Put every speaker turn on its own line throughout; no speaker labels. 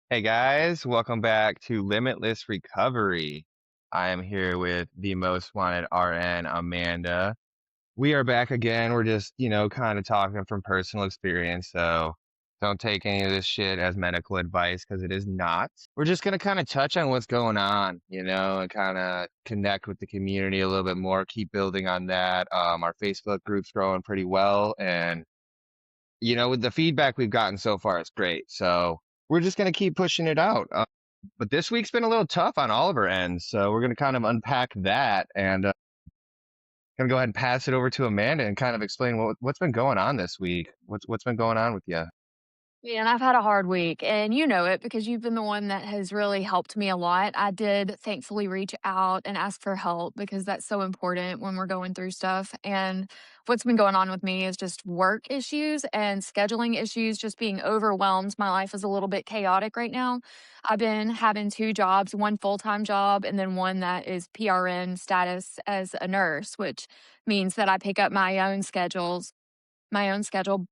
Hey guys, welcome back to Limitless Recovery. I am here with the most wanted RN, Amanda. We are back again. We're just, kind of talking from personal experience. So don't take any of this shit as medical advice because it is not. We're just going to kind of touch on what's going on, and kind of connect with the community a little bit more, keep building on that. Our Facebook group's growing pretty well. And with the feedback we've gotten so far, it's great. So we're just going to keep pushing it out. But this week's been a little tough on all of our ends. So we're going to kind of unpack that and going to go ahead and pass it over to Amanda and kind of explain what's been going on this week. What's been going on with you?
Man, I've had a hard week, and you know it because you've been the one that has really helped me a lot. I did thankfully reach out and ask for help because that's so important when we're going through stuff. And what's been going on with me is just work issues and scheduling issues, just being overwhelmed. My life is a little bit chaotic right now. I've been having two jobs, one full time job, and then one that is PRN status as a nurse, which means that I pick up my own schedule,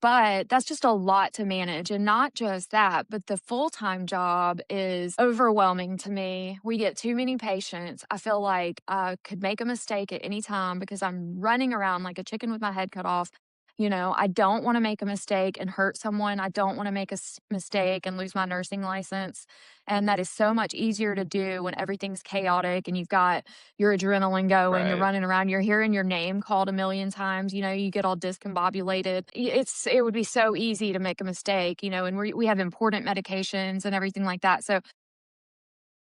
but that's just a lot to manage. And not just that, but the full time job is overwhelming to me. We get too many patients. I feel like I could make a mistake at any time because I'm running around like a chicken with my head cut off. I don't want to make a mistake and hurt someone. I don't want to make a mistake and lose my nursing license. And that is so much easier to do when everything's chaotic and you've got your adrenaline going, you're
Right.
running around, you're hearing your name called a million times, you get all discombobulated. It would be so easy to make a mistake, and we have important medications and everything like that. So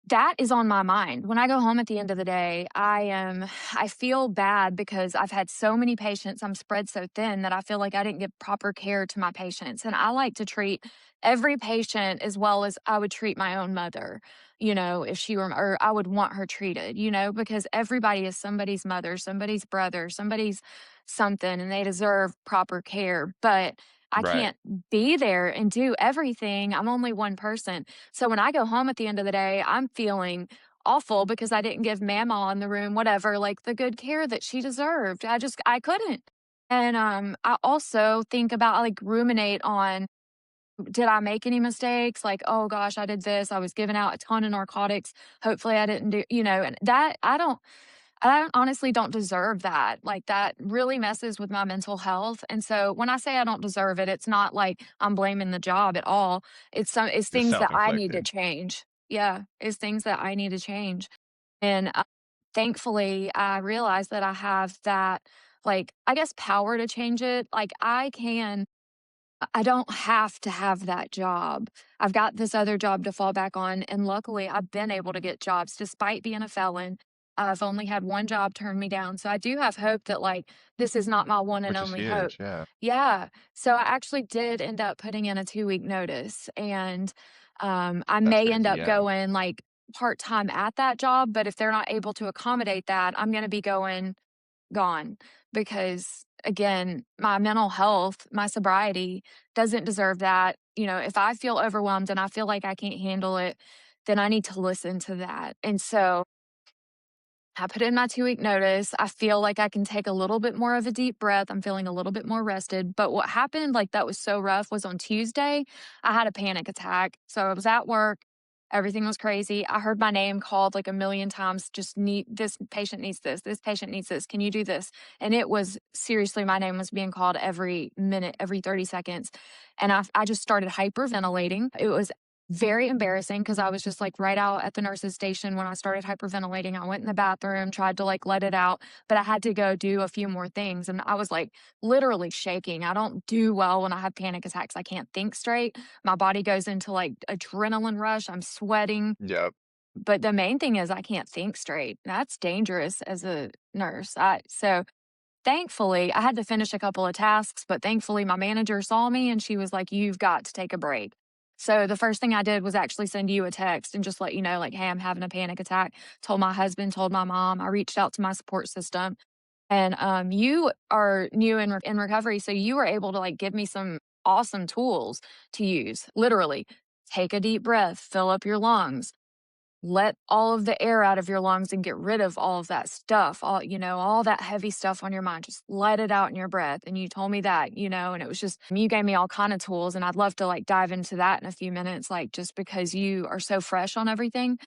that is on my mind. When I go home at the end of the day, I feel bad because I've had so many patients. I'm spread so thin that I feel like I didn't give proper care to my patients. And I like to treat every patient as well as I would treat my own mother, if she were, or I would want her treated, because everybody is somebody's mother, somebody's brother, somebody's something, and they deserve proper care. But I
Right.
can't be there and do everything. I'm only one person. So when I go home at the end of the day, I'm feeling awful because I didn't give mama in the room, whatever, like the good care that she deserved. I couldn't. And I also think about like ruminate on, did I make any mistakes? Like, oh gosh, I did this. I was giving out a ton of narcotics. Hopefully I didn't do, and that I honestly don't deserve that. Like, that really messes with my mental health, and so when I say I don't deserve it, it's not like I'm blaming the job at all. It's
Just
things that I need to
self-inflicted.
change. Yeah, it's things that I need to change, and, thankfully, I realized that I have that, like, I guess, power to change it. Like, I don't have to have that job. I've got this other job to fall back on, and luckily, I've been able to get jobs despite being a felon. I've only had one job turn me down, so I do have hope that, like, this is not my one and
Which is
only hope.
huge. Yeah.
Yeah, so I actually did end up putting in a 2-week notice, and, I
That's
may end
crazy.
up
Yeah.
going, like, part-time at that job, but if they're not able to accommodate that, I'm gonna be gone because again, my mental health, my sobriety doesn't deserve that. If I feel overwhelmed and I feel like I can't handle it, then I need to listen to that. And so I put in my 2-week notice. I feel like I can take a little bit more of a deep breath. I'm feeling a little bit more rested. But what happened, like that was so rough, was on Tuesday, I had a panic attack. So I was at work. Everything was crazy. I heard my name called like a million times. Just need this patient needs this. This patient needs this. Can you do this? And it was seriously, my name was being called every minute, every 30 seconds. And I just started hyperventilating. It was very embarrassing because I was just like right out at the nurse's station when I started hyperventilating. I went in the bathroom, tried to like let it out, but I had to go do a few more things. And I was like literally shaking. I don't do well when I have panic attacks. I can't think straight. My body goes into like adrenaline rush. I'm sweating.
Yep.
But the main thing is I can't think straight. That's dangerous as a nurse. So thankfully, I had to finish a couple of tasks, but thankfully my manager saw me and she was like, "You've got to take a break." So the first thing I did was actually send you a text and just let you know, like, "Hey, I'm having a panic attack." Told my husband, told my mom. I reached out to my support system. And you are new in recovery, so you were able to like give me some awesome tools to use. Literally, take a deep breath, fill up your lungs, let all of the air out of your lungs and get rid of all of that stuff, all that heavy stuff on your mind. Just let it out in your breath. And you told me that, and it was just, you gave me all kind of tools. And I'd love to like dive into that in a few minutes, like just because you are so fresh on everything.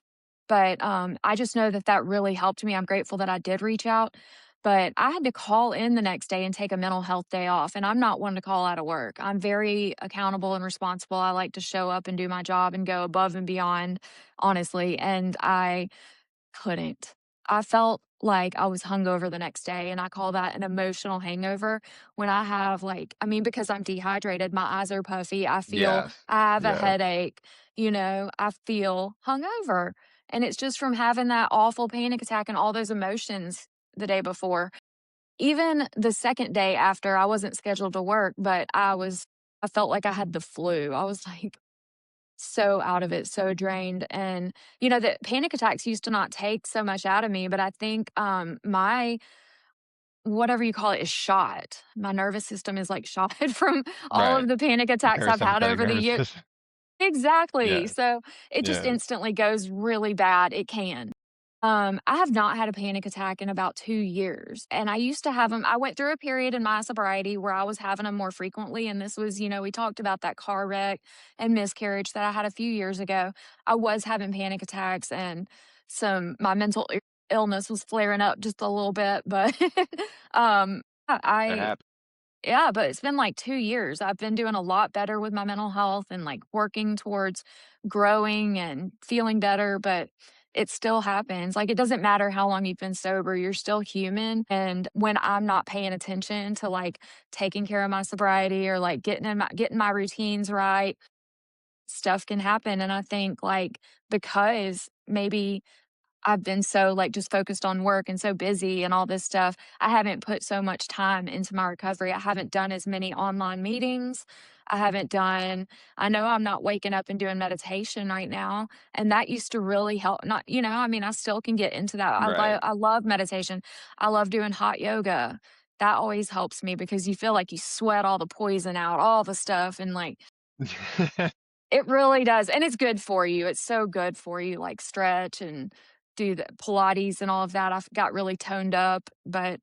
But, I just know that that really helped me. I'm grateful that I did reach out, but I had to call in the next day and take a mental health day off, and I'm not one to call out of work. I'm very accountable and responsible. I like to show up and do my job and go above and beyond, honestly, and I couldn't. I felt like I was hungover the next day, and I call that an emotional hangover when I have, like because I'm dehydrated, my eyes are puffy,
Yes.
I have a
Yeah.
headache, I feel hungover, and it's just from having that awful panic attack and all those emotions the day before. Even the 2nd day after, I wasn't scheduled to work, but I felt like I had the flu. I was, like, so out of it, so drained, and, the panic attacks used to not take so much out of me, but I think, my whatever you call it is shot. My nervous system is, like, shot from all
Right.
of the panic attacks I've had
Parasympathetic
over the
nervous
year.
system.
Exactly,
Yes.
so it just
Yes.
instantly goes really bad, it can. I have not had a panic attack in about 2 years, and I used to have them. I went through a period in my sobriety where I was having them more frequently, and this was, we talked about that car wreck and miscarriage that I had a few years ago. I was having panic attacks and my mental illness was flaring up just a little bit, but,
That
I
happens.
yeah, but it's been like 2 years. I've been doing a lot better with my mental health and, like, working towards growing and feeling better, but it still happens. Like, it doesn't matter how long you've been sober, you're still human, and when I'm not paying attention to, like, taking care of my sobriety or, like, getting my routines right, stuff can happen, and I think, like, because maybe I've been so, like, just focused on work and so busy and all this stuff. I haven't put so much time into my recovery. I haven't done as many online meetings. I know I'm not waking up and doing meditation right now, and that used to really help. Not, I still can get into that.
Right.
I love meditation. I love doing hot yoga. That always helps me because you feel like you sweat all the poison out, all the stuff, and like it really does, and it's good for you. It's so good for you, like, stretch and do the Pilates and all of that. I've got really toned up, but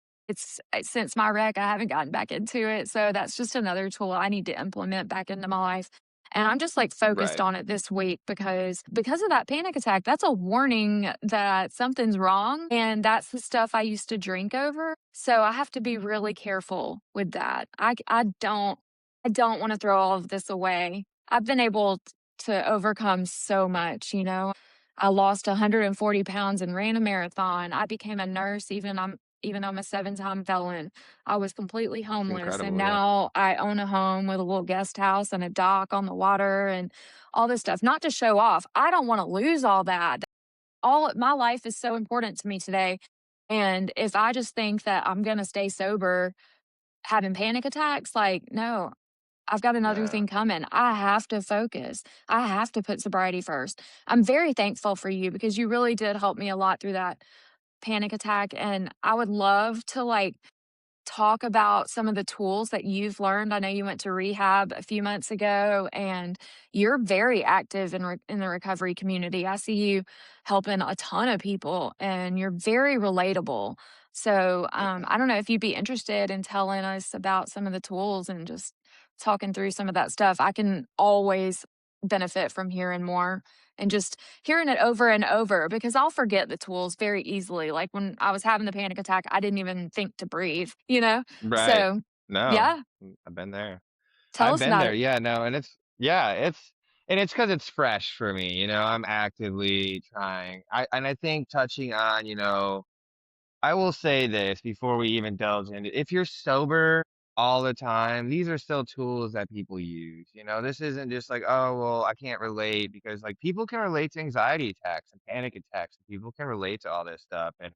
since my wreck, I haven't gotten back into it, so that's just another tool I need to implement back into my life, and I'm just, like, focused
Right.
on it this week because of that panic attack, that's a warning that something's wrong, and that's the stuff I used to drink over, so I have to be really careful with that. I don't wanna throw all of this away. I've been able to overcome so much, I lost 140 pounds and ran a marathon. I became a nurse even though I'm a seven-time felon. I was completely
It's
homeless, and
incredible, yeah.
now I own a home with a little guest house and a dock on the water and all this stuff. Not to show off. I don't wanna lose all that. All my life is so important to me today, and if I just think that I'm gonna stay sober having panic attacks, like, no, I've got another
Yeah.
thing coming. I have to focus. I have to put sobriety first. I'm very thankful for you because you really did help me a lot through that panic attack. And I would love to like talk about some of the tools that you've learned. I know you went to rehab a few months ago and you're very active in the recovery community. I see you helping a ton of people and you're very relatable. So, I don't know if you'd be interested in telling us about some of the tools and just talking through some of that stuff. I can always benefit from hearing more and just hearing it over and over because I'll forget the tools very easily. Like when I was having the panic attack, I didn't even think to breathe, you know?
Right.
So,
No.
yeah,
I've been there.
tell
I've
us
been
about
there,
it.
yeah, no, and it's because it's fresh for me, I'm actively trying. I think touching on, I will say this before we even delve into if you're sober all the time, these are still tools that people use, This isn't just like, "Oh, well, I can't relate," because, like, people can relate to anxiety attacks and panic attacks, and people can relate to all this stuff, and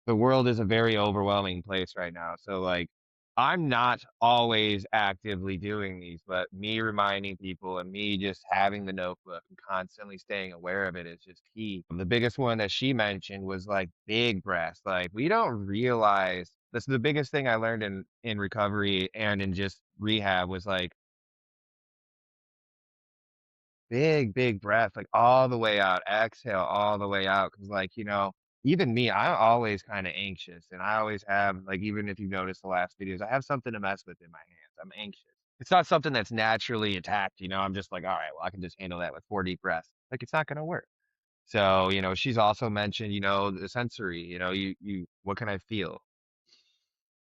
the world is a very overwhelming place right now. So like I'm not always actively doing these, but me reminding people and me just having the notebook and constantly staying aware of it is just key. The biggest one that she mentioned was like big breaths. Like we don't realize that's the biggest thing I learned in recovery and in just rehab was like big, big breath, like all the way out, exhale all the way out. Cause like, even me, I'm always kind of anxious and I always have, like, even if you've noticed the last videos, I have something to mess with in my hands. I'm anxious. It's not something that's naturally attacked, I'm just like, all right, well, I can just handle that with 4 deep breaths. Like it's not going to work. So, she's also mentioned, the sensory, what can I feel?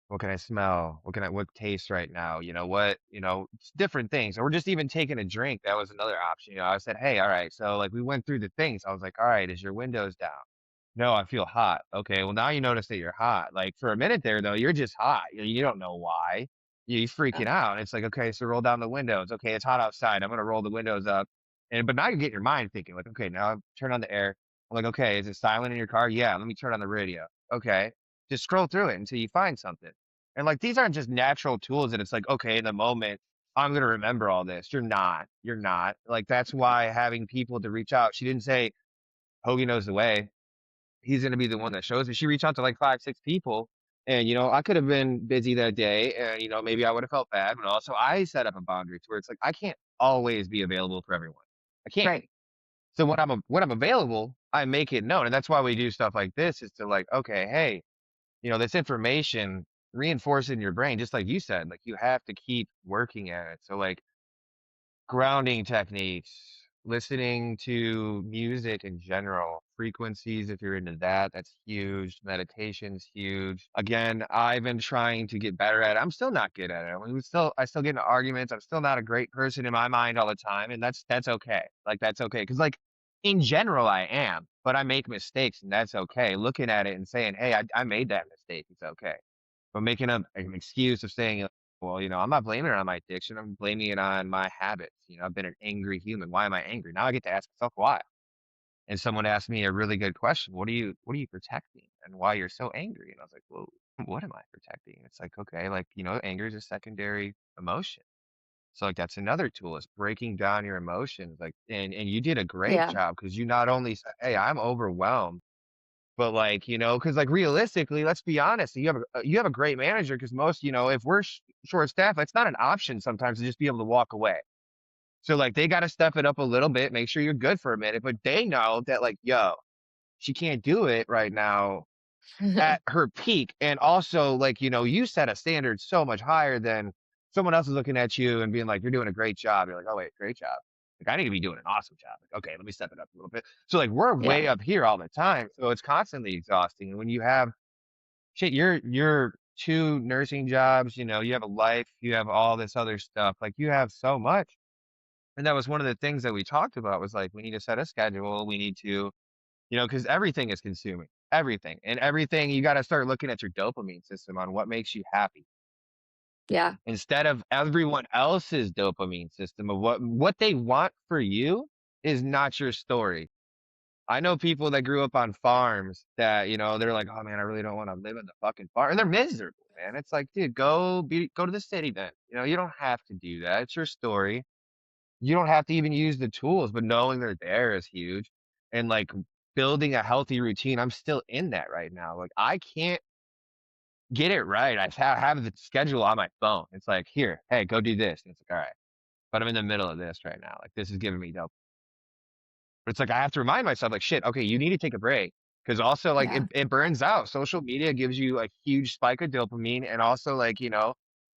What can I smell? What tastes right now? It's different things. Or just even taking a drink. That was another option. I said, hey, all right. So like we went through the things. I was like, all right, is your windows down? No, I feel hot. Okay, well now you notice that you're hot. Like for a minute there though, you're just hot. You don't know why. You're freaking
Yeah.
out. And it's like, okay, so roll down the windows. Okay, it's hot outside. I'm gonna roll the windows up. But now you get your mind thinking, like, okay, now turn on the air. I'm like, okay, is it silent in your car? Yeah, let me turn on the radio. Okay. Just scroll through it until you find something. And like these aren't just natural tools that it's like, okay, in the moment, I'm gonna remember all this. You're not. You're not. Like that's why having people to reach out. She didn't say Hoagie knows the way. He's gonna be the one that shows me. She reached out to like 5, 6 people. And I could have been busy that day and maybe I would have felt bad, but also I set up a boundary to where it's like I can't always be available for everyone. I can't.
Right.
So when I'm available, I make it known. And that's why we do stuff like this is to like, okay, hey, this information reinforce in your brain, just like you said, like you have to keep working at it. So like grounding techniques, listening to music in general, frequencies, if you're into that, that's huge. Meditation's huge. Again, I've been trying to get better at it. I'm still not good at it. I still get into arguments. I'm still not a great person in my mind all the time. And that's okay. Like that's okay. Cause like in general, I am, but I make mistakes and that's okay. Looking at it and saying, hey, I made that mistake. It's okay. But making up an excuse of saying, well, I'm not blaming it on my addiction. I'm blaming it on my habits. I've been an angry human. Why am I angry? Now I get to ask myself why. And someone asked me a really good question. What are you protecting and why you're so angry? And I was like, well, what am I protecting? It's like, okay, like, anger is a secondary emotion. So like that's another tool is breaking down your emotions. Like, and you did a great
Yeah.
job because you not only said, hey, I'm overwhelmed but like, because like realistically, let's be honest, you have a great manager because most, if we're short staffed, it's not an option sometimes to just be able to walk away. So like they got to step it up a little bit, make sure you're good for a minute, but they know that like, yo, she can't do it right now at her peak. And also like, you set a standard so much higher than someone else is looking at you and being like, you're doing a great job. You're like, oh wait, great job. Like I need to be doing an awesome job. Like, okay, let me step it up a little bit. So like we're
Yeah.
way up here all the time. So it's constantly exhausting. And when you have shit, you're 2 nursing jobs, you have a life, you have all this other stuff. Like you have so much. And that was one of the things that we talked about was like we need to set a schedule. We need to because everything is consuming everything and everything. You got to start looking at your dopamine system on what makes you happy
Yeah.
instead of everyone else's dopamine system of what they want for you is not your story. I know people that grew up on farms that, they're like, oh man, I really don't want to live in the fucking farm. And they're miserable, man. It's like, dude, go to the city then. You don't have to do that. It's your story. You don't have to even use the tools, but knowing they're there is huge. And like building a healthy routine, I'm still in that right now. Like I can't get it right. I have the schedule on my phone. It's like, here, hey, go do this. And it's like, all right, but I'm in the middle of this right now. Like this is giving me dope. But it's like I have to remind myself, like, shit, okay, you need to take a break. Because also like it,
Yeah.
it burns out. Social media gives you a huge spike of dopamine. And also like,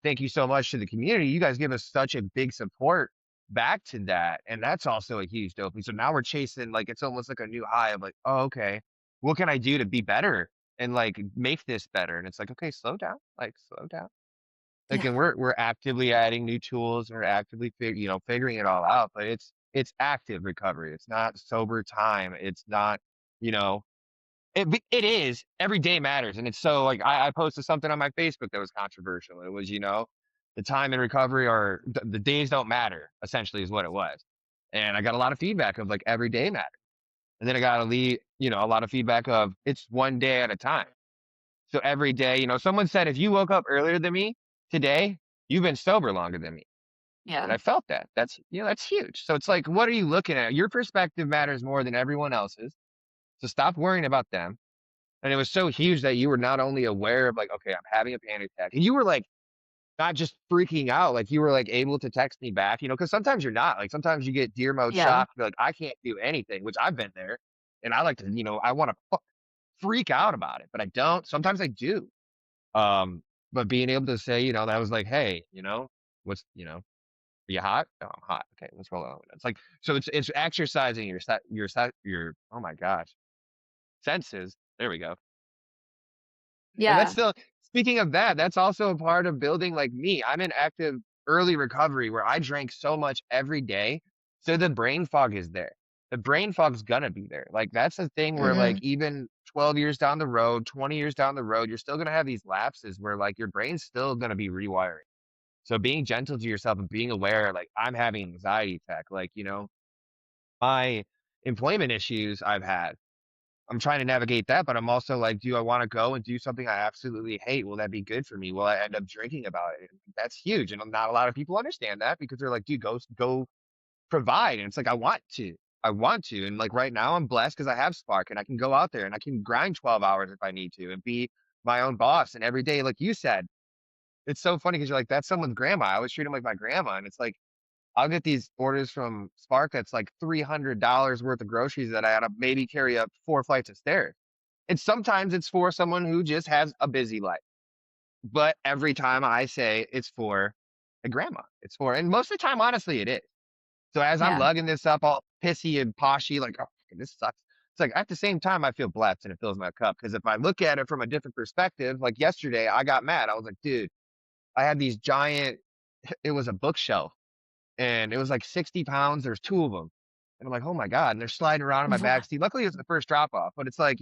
thank you so much to the community. You guys give us such a big support back to that. And that's also a huge dopamine. So now we're chasing like it's almost like a new high of like, oh, okay, what can I do to be better and like make this better? And it's like, okay, slow down, like slow down. Like,
Yeah.
and we're actively adding new tools. We're actively figuring it all out. But it's active recovery. It's not sober time. It's not, you know, it is every day matters. And it's so like I posted something on my Facebook that was controversial. It was, the time in recovery or the days don't matter. Essentially, is what it was. And I got a lot of feedback of like every day matters. And then I got a lot of feedback of it's one day at a time. So every day, someone said, if you woke up earlier than me today, you've been sober longer than me. And
Yeah.
I felt that. That's huge. So it's like, what are you looking at? Your perspective matters more than everyone else's. So stop worrying about them. And it was so huge that you were not only aware of like, okay, I'm having a panic attack. And you were like, not just freaking out, like, you were, like, able to text me back, because sometimes you're not, like, sometimes you get deer mode
Yeah.
shock, like, I can't do anything, which I've been there, and I like to, I wanna freak out about it, but I don't. Sometimes I do. Um, but being able to say, that was like, "Hey, what's are you hot? Oh, I'm hot. Okay, let's roll on." It's like so it's exercising your oh my gosh, senses. There we go. And that's
Yeah.
still speaking of that, that's also a part of building like me. I'm in active early recovery where I drank so much every day. So the brain fog is there. The brain fog's gonna be there. Like that's the thing where like
Mhm.
even 12 years down the road, 20 years down the road, you're still gonna have these lapses where like your brain's still gonna be rewiring. So being gentle to yourself and being aware, like I'm having anxiety attack, like, my employment issues I've had. I'm trying to navigate that, but I'm also like, do I want to go and do something I absolutely hate? Will that be good for me? Will I end up drinking about it? That's huge. And not a lot of people understand that because they're like, dude, go provide. And it's like, I want to. I want to. And like right now I'm blessed because I have Spark and I can go out there and I can grind 12 hours if I need to and be my own boss. And every day, like you said, it's so funny because you're like, that's someone's grandma. I always treat him like my grandma. And it's like, I'll get these orders from Spark that's like $300 worth of groceries that I had to maybe carry up 4 flights of stairs. And sometimes it's for someone who just has a busy life. But every time I say it's for a grandma, it's for, and most of the time, honestly, it is. So as I'm
Yeah.
lugging this up all pissy and poshy, like, oh, this sucks. It's like at the same time, I feel blessed and it fills my cup. Because if I look at it from a different perspective, like yesterday, I got mad. I was like, dude, I had these giant, it was a bookshelf and it was like 60 pounds. There's two of them. And I'm like, oh my God. And they're sliding around in my back seat. Luckily, it was the first drop off, but it's like,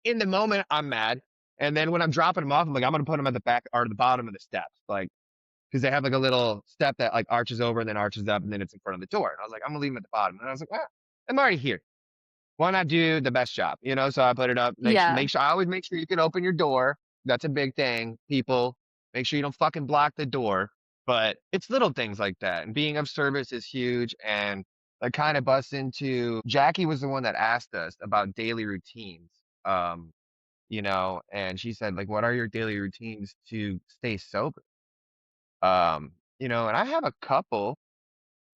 in the moment, I'm mad. And then when I'm dropping them off, I'm like, I'm going to put them at the back or the bottom of the steps. Like, because they have like a little step that like arches over and then arches up and then it's in front of the door. And I was like, I'm going to leave them at the bottom. And I was like, I'm already here. Why not do the best job? So I put it up.
Yeah.
Make sure I always make sure you can open your door. That's a big thing. People, make sure you don't fucking block the door. But it's little things like that. And being of service is huge. And I kind of bust into Jackie was the one that asked us about daily routines. And she said, like, what are your daily routines to stay sober? And I have a couple.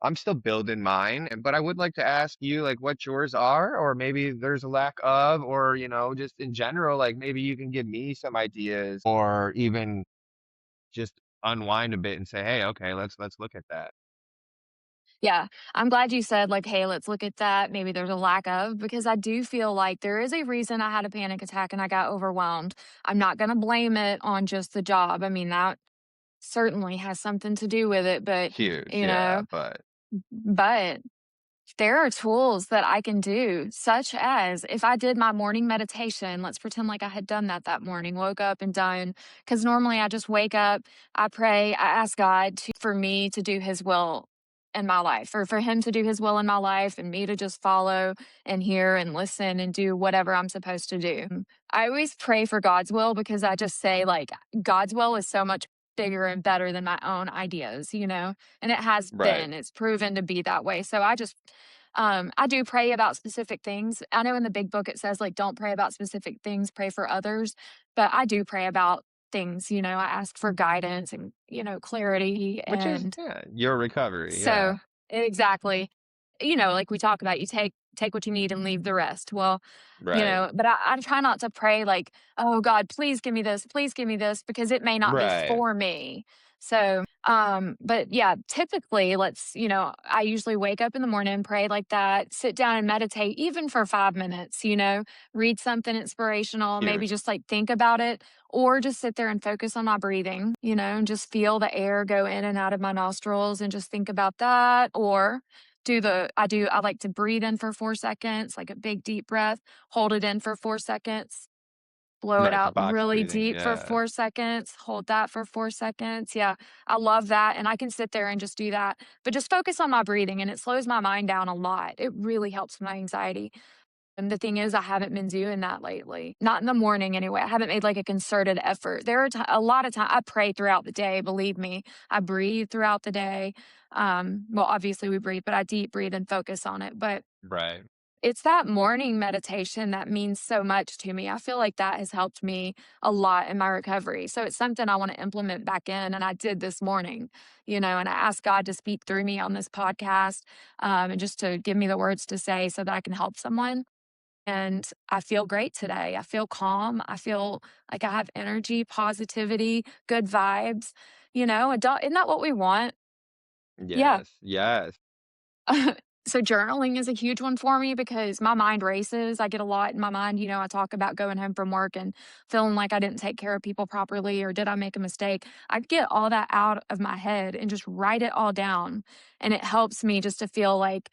I'm still building mine, but I would like to ask you like what yours are, or maybe there's a lack of, or just in general, like maybe you can give me some ideas, or even just unwind a bit and say, hey, okay, let's look at that.
Yeah. I'm glad you said, like, "Hey, let's look at that." Maybe there's a lack of, because I do feel like there is a reason I had a panic attack and I got overwhelmed. I'm not gonna blame it on just the job. I mean, that certainly has something to do with it, but,
Huge,
you
yeah,
know,
but
but there are tools that I can do, such as if I did my morning meditation, let's pretend like I had done that morning, woke up and done, because normally I just wake up, I pray, I ask God for me to do his will in my life, or for him to do his will in my life and me to just follow and hear and listen and do whatever I'm supposed to do. I always pray for God's will because I just say, like, God's will is so much bigger and better than my own ideas, and it has
right,
been. It's proven to be that way. So I do pray about specific things. I know in the big book it says, like, don't pray about specific things, pray for others. But I do pray about things, I ask for guidance and, clarity.
which is
And
yeah, your recovery, yeah,
so, exactly. Like we talk about, you take what you need and leave the rest. Well,
right,
but I try not to pray like, "Oh God, please give me this," because it may not be
right,
for me. So, but yeah, typically, I usually wake up in the morning, pray like that, sit down and meditate, even for 5 minutes. Read something inspirational, maybe
huge,
just like think about it, or just sit there and focus on my breathing, and just feel the air go in and out of my nostrils and just think about that. Or I like to breathe in for 4 seconds, like a big deep breath, hold it in for 4 seconds, blow it
right, the
out
box
really
breathing,
deep for
yeah,
4 seconds, hold that for 4 seconds. Yeah, I love that. And I can sit there and just do that, but just focus on my breathing and it slows my mind down a lot. It really helps my anxiety. And the thing is, I haven't been doing that lately. Not in the morning anyway. I haven't made like a concerted effort. There are a lot of time I pray throughout the day. Believe me, I breathe throughout the day. Well, obviously we breathe, but I deep breathe and focus on it. But
right.
It's that morning meditation that means so much to me. I feel like that has helped me a lot in my recovery. So it's something I want to implement back in. And I did this morning, and I asked God to speak through me on this podcast, and just to give me the words to say so that I can help someone. And I feel great today. I feel calm. I feel like I have energy, positivity, good vibes. Isn't that what we want? Yeah.
Yes, yes,
So journaling is a huge one for me because my mind races. I get a lot in my mind. I talk about going home from work and feeling like I didn't take care of people properly or did I make a mistake. I get all that out of my head and just write it all down. And it helps me just to feel like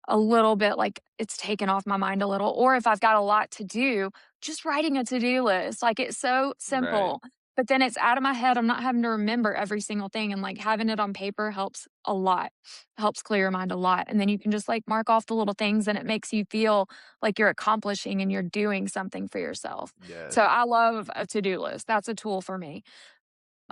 a little bit like it's taken off my mind a little. Or if I've got a lot to do, just writing a to-do list. Like it's so
right.
simple, but then it's out of my head. I'm not having to remember every single thing. And like having it on paper helps a lot, helps clear your mind a lot. And then you can just like mark off the little things and it makes you feel like you're accomplishing and you're doing something for yourself.
Yes,
So I love a to-do list. That's a tool for me.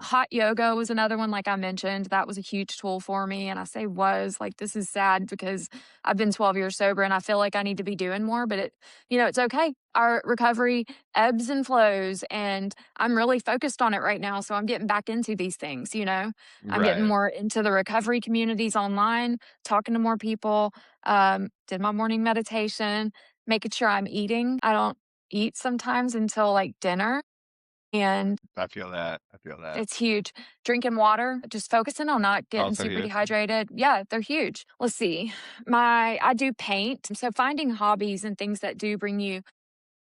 Hot yoga was another one, like I mentioned, that was a huge tool for me, and I say was, like, this is sad because I've been 12 years sober and I feel like I need to be doing more, but it's okay. Our recovery ebbs and flows, and I'm really focused on it right now, so I'm getting back into these things. I'm getting
right.
more into the recovery communities online, talking to more people, did my morning meditation, making sure I'm eating. I don't eat sometimes until, like, dinner, and
I feel that. I feel that.
it's huge. Drinking water, just focusing on not getting
Also
super
huge.
dehydrated. Yeah, they're huge. Let's see. I do paint. So finding hobbies and things that do bring you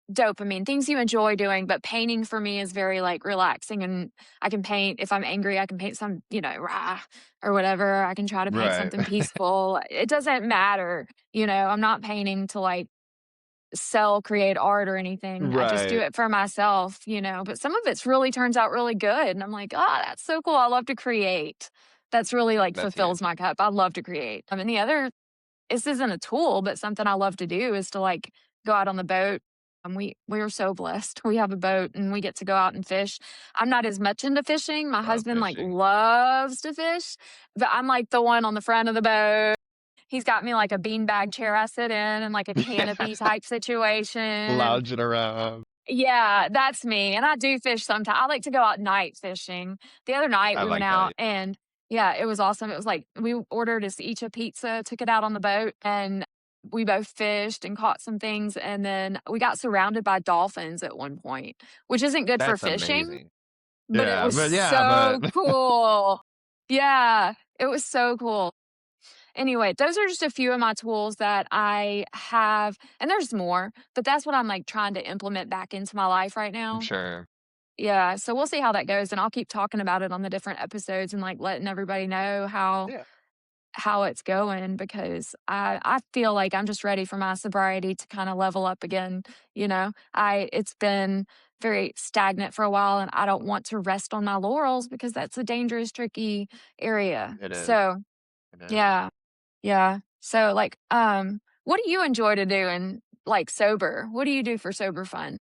dopamine, things you enjoy doing, but painting for me is very like relaxing and I can paint if I'm angry, I can paint some, rah or whatever. I can try to paint
Right.
something peaceful. It doesn't matter. I'm not painting to like sell, create art or anything. I just do
Right.
it for myself, but some of it's really turns out really good. And I'm like, oh, that's so cool. I love to create. That's really like
That's
fulfills
huge.
my cup. I love to create. I mean, the other, this isn't a tool, but something I love to do is to like go out on the boat. And we are so blessed. We have a boat and we get to go out and fish. I'm not as much into fishing. My
Love
husband like
fishing.
loves to fish, but I'm like the one on the front of the boat. He's got me like a beanbag chair I sit in and like a canopy type situation, and
Lounging around.
yeah, that's me, and I do fish sometimes. I like to go out night fishing. The other night,
I
we went
like
out
that.
and yeah, it was awesome. It was like we ordered us each a pizza, took it out on the boat, and we both fished and caught some things, and then we got surrounded by dolphins at one point, which isn't good for
That's
fishing,
amazing.
but it
Yeah,
was
but yeah,
so
but
cool. Yeah, it was so cool. Anyway, those are just a few of my tools that I have, and there's more, but that's what I'm like trying to implement back into my life right
I'm
now.
sure.
Yeah, so we'll see how that goes, and I'll keep talking about it on the different episodes and like letting everybody know how
Yeah.
it's going because I feel like I'm just ready for my sobriety to kind of level up again. It's been very stagnant for a while and I don't want to rest on my laurels because that's a dangerous, tricky area.
It is.
So
It is.
yeah. Yeah. So, like, what do you enjoy to do and like sober? What do you do for sober fun?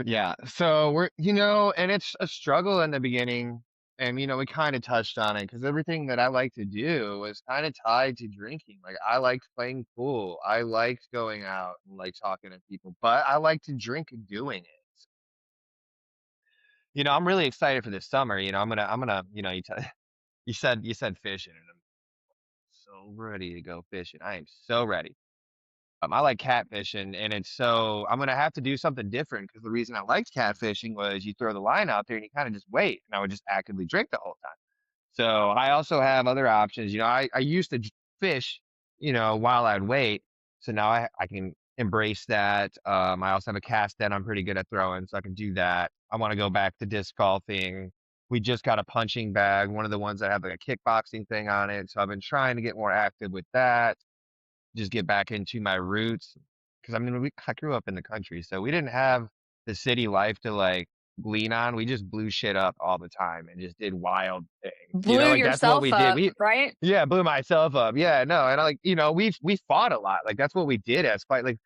Yeah. So and it's a struggle in the beginning. And, we kind of touched on it because everything that I like to do was kind of tied to drinking. Like, I liked playing pool. I liked going out and like talking to people, but I like to drink doing it. I'm really excited for this summer. You said fishing, and I'm so ready to go fishing. I am so ready. I like catfishing, and I'm gonna have to do something different because the reason I liked catfishing was you throw the line out there and you kind of just wait, and I would just actively drink the whole time. So I also have other options. I used to fish, while I'd wait. So now I can embrace that. I also have a cast that I'm pretty good at throwing, so I can do that. I want to go back to disc golfing. We just got a punching bag, one of the ones that have like a kickboxing thing on it. So I've been trying to get more active with that, just get back into my roots. Because I mean, I grew up in the country, so we didn't have the city life to like lean on. We just blew shit up all the time and just did wild things.
Blew
Like that's what
yourself
we did.
up, right?
Yeah, blew myself up. Yeah, no, and we fought a lot. Like that's what we did as fight. Like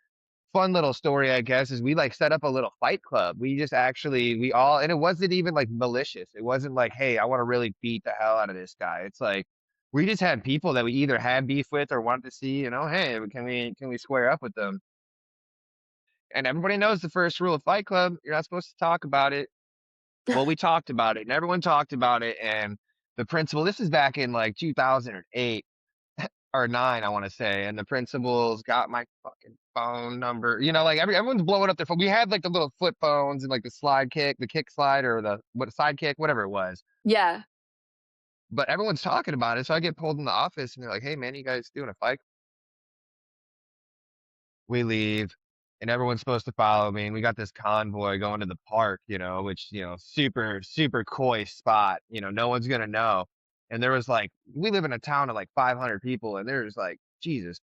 fun little story, I guess, is we like set up a little fight club. We just actually we all, and it wasn't even like malicious. It wasn't like, hey, I want to really beat the hell out of this guy. It's like we just had people that we either had beef with or wanted to see, hey, can we square up with them? And everybody knows the first rule of Fight Club, you're not supposed to talk about it. Well, we talked about it and everyone talked about it. And the principal, this is back in like 2008 or nine, I want to say. And the principal's got my fucking phone number. Like everyone's blowing up their phone. We had like the little flip phones and like the slide kick, the kick slide or the what side kick, whatever it was.
Yeah.
But everyone's talking about it. So I get pulled in the office and they're like, hey man, you guys doing a fight? We leave and everyone's supposed to follow me. And we got this convoy going to the park, which, super, super coy spot. No one's going to know. And there was like, we live in a town of like 500 people and there's like, Jesus,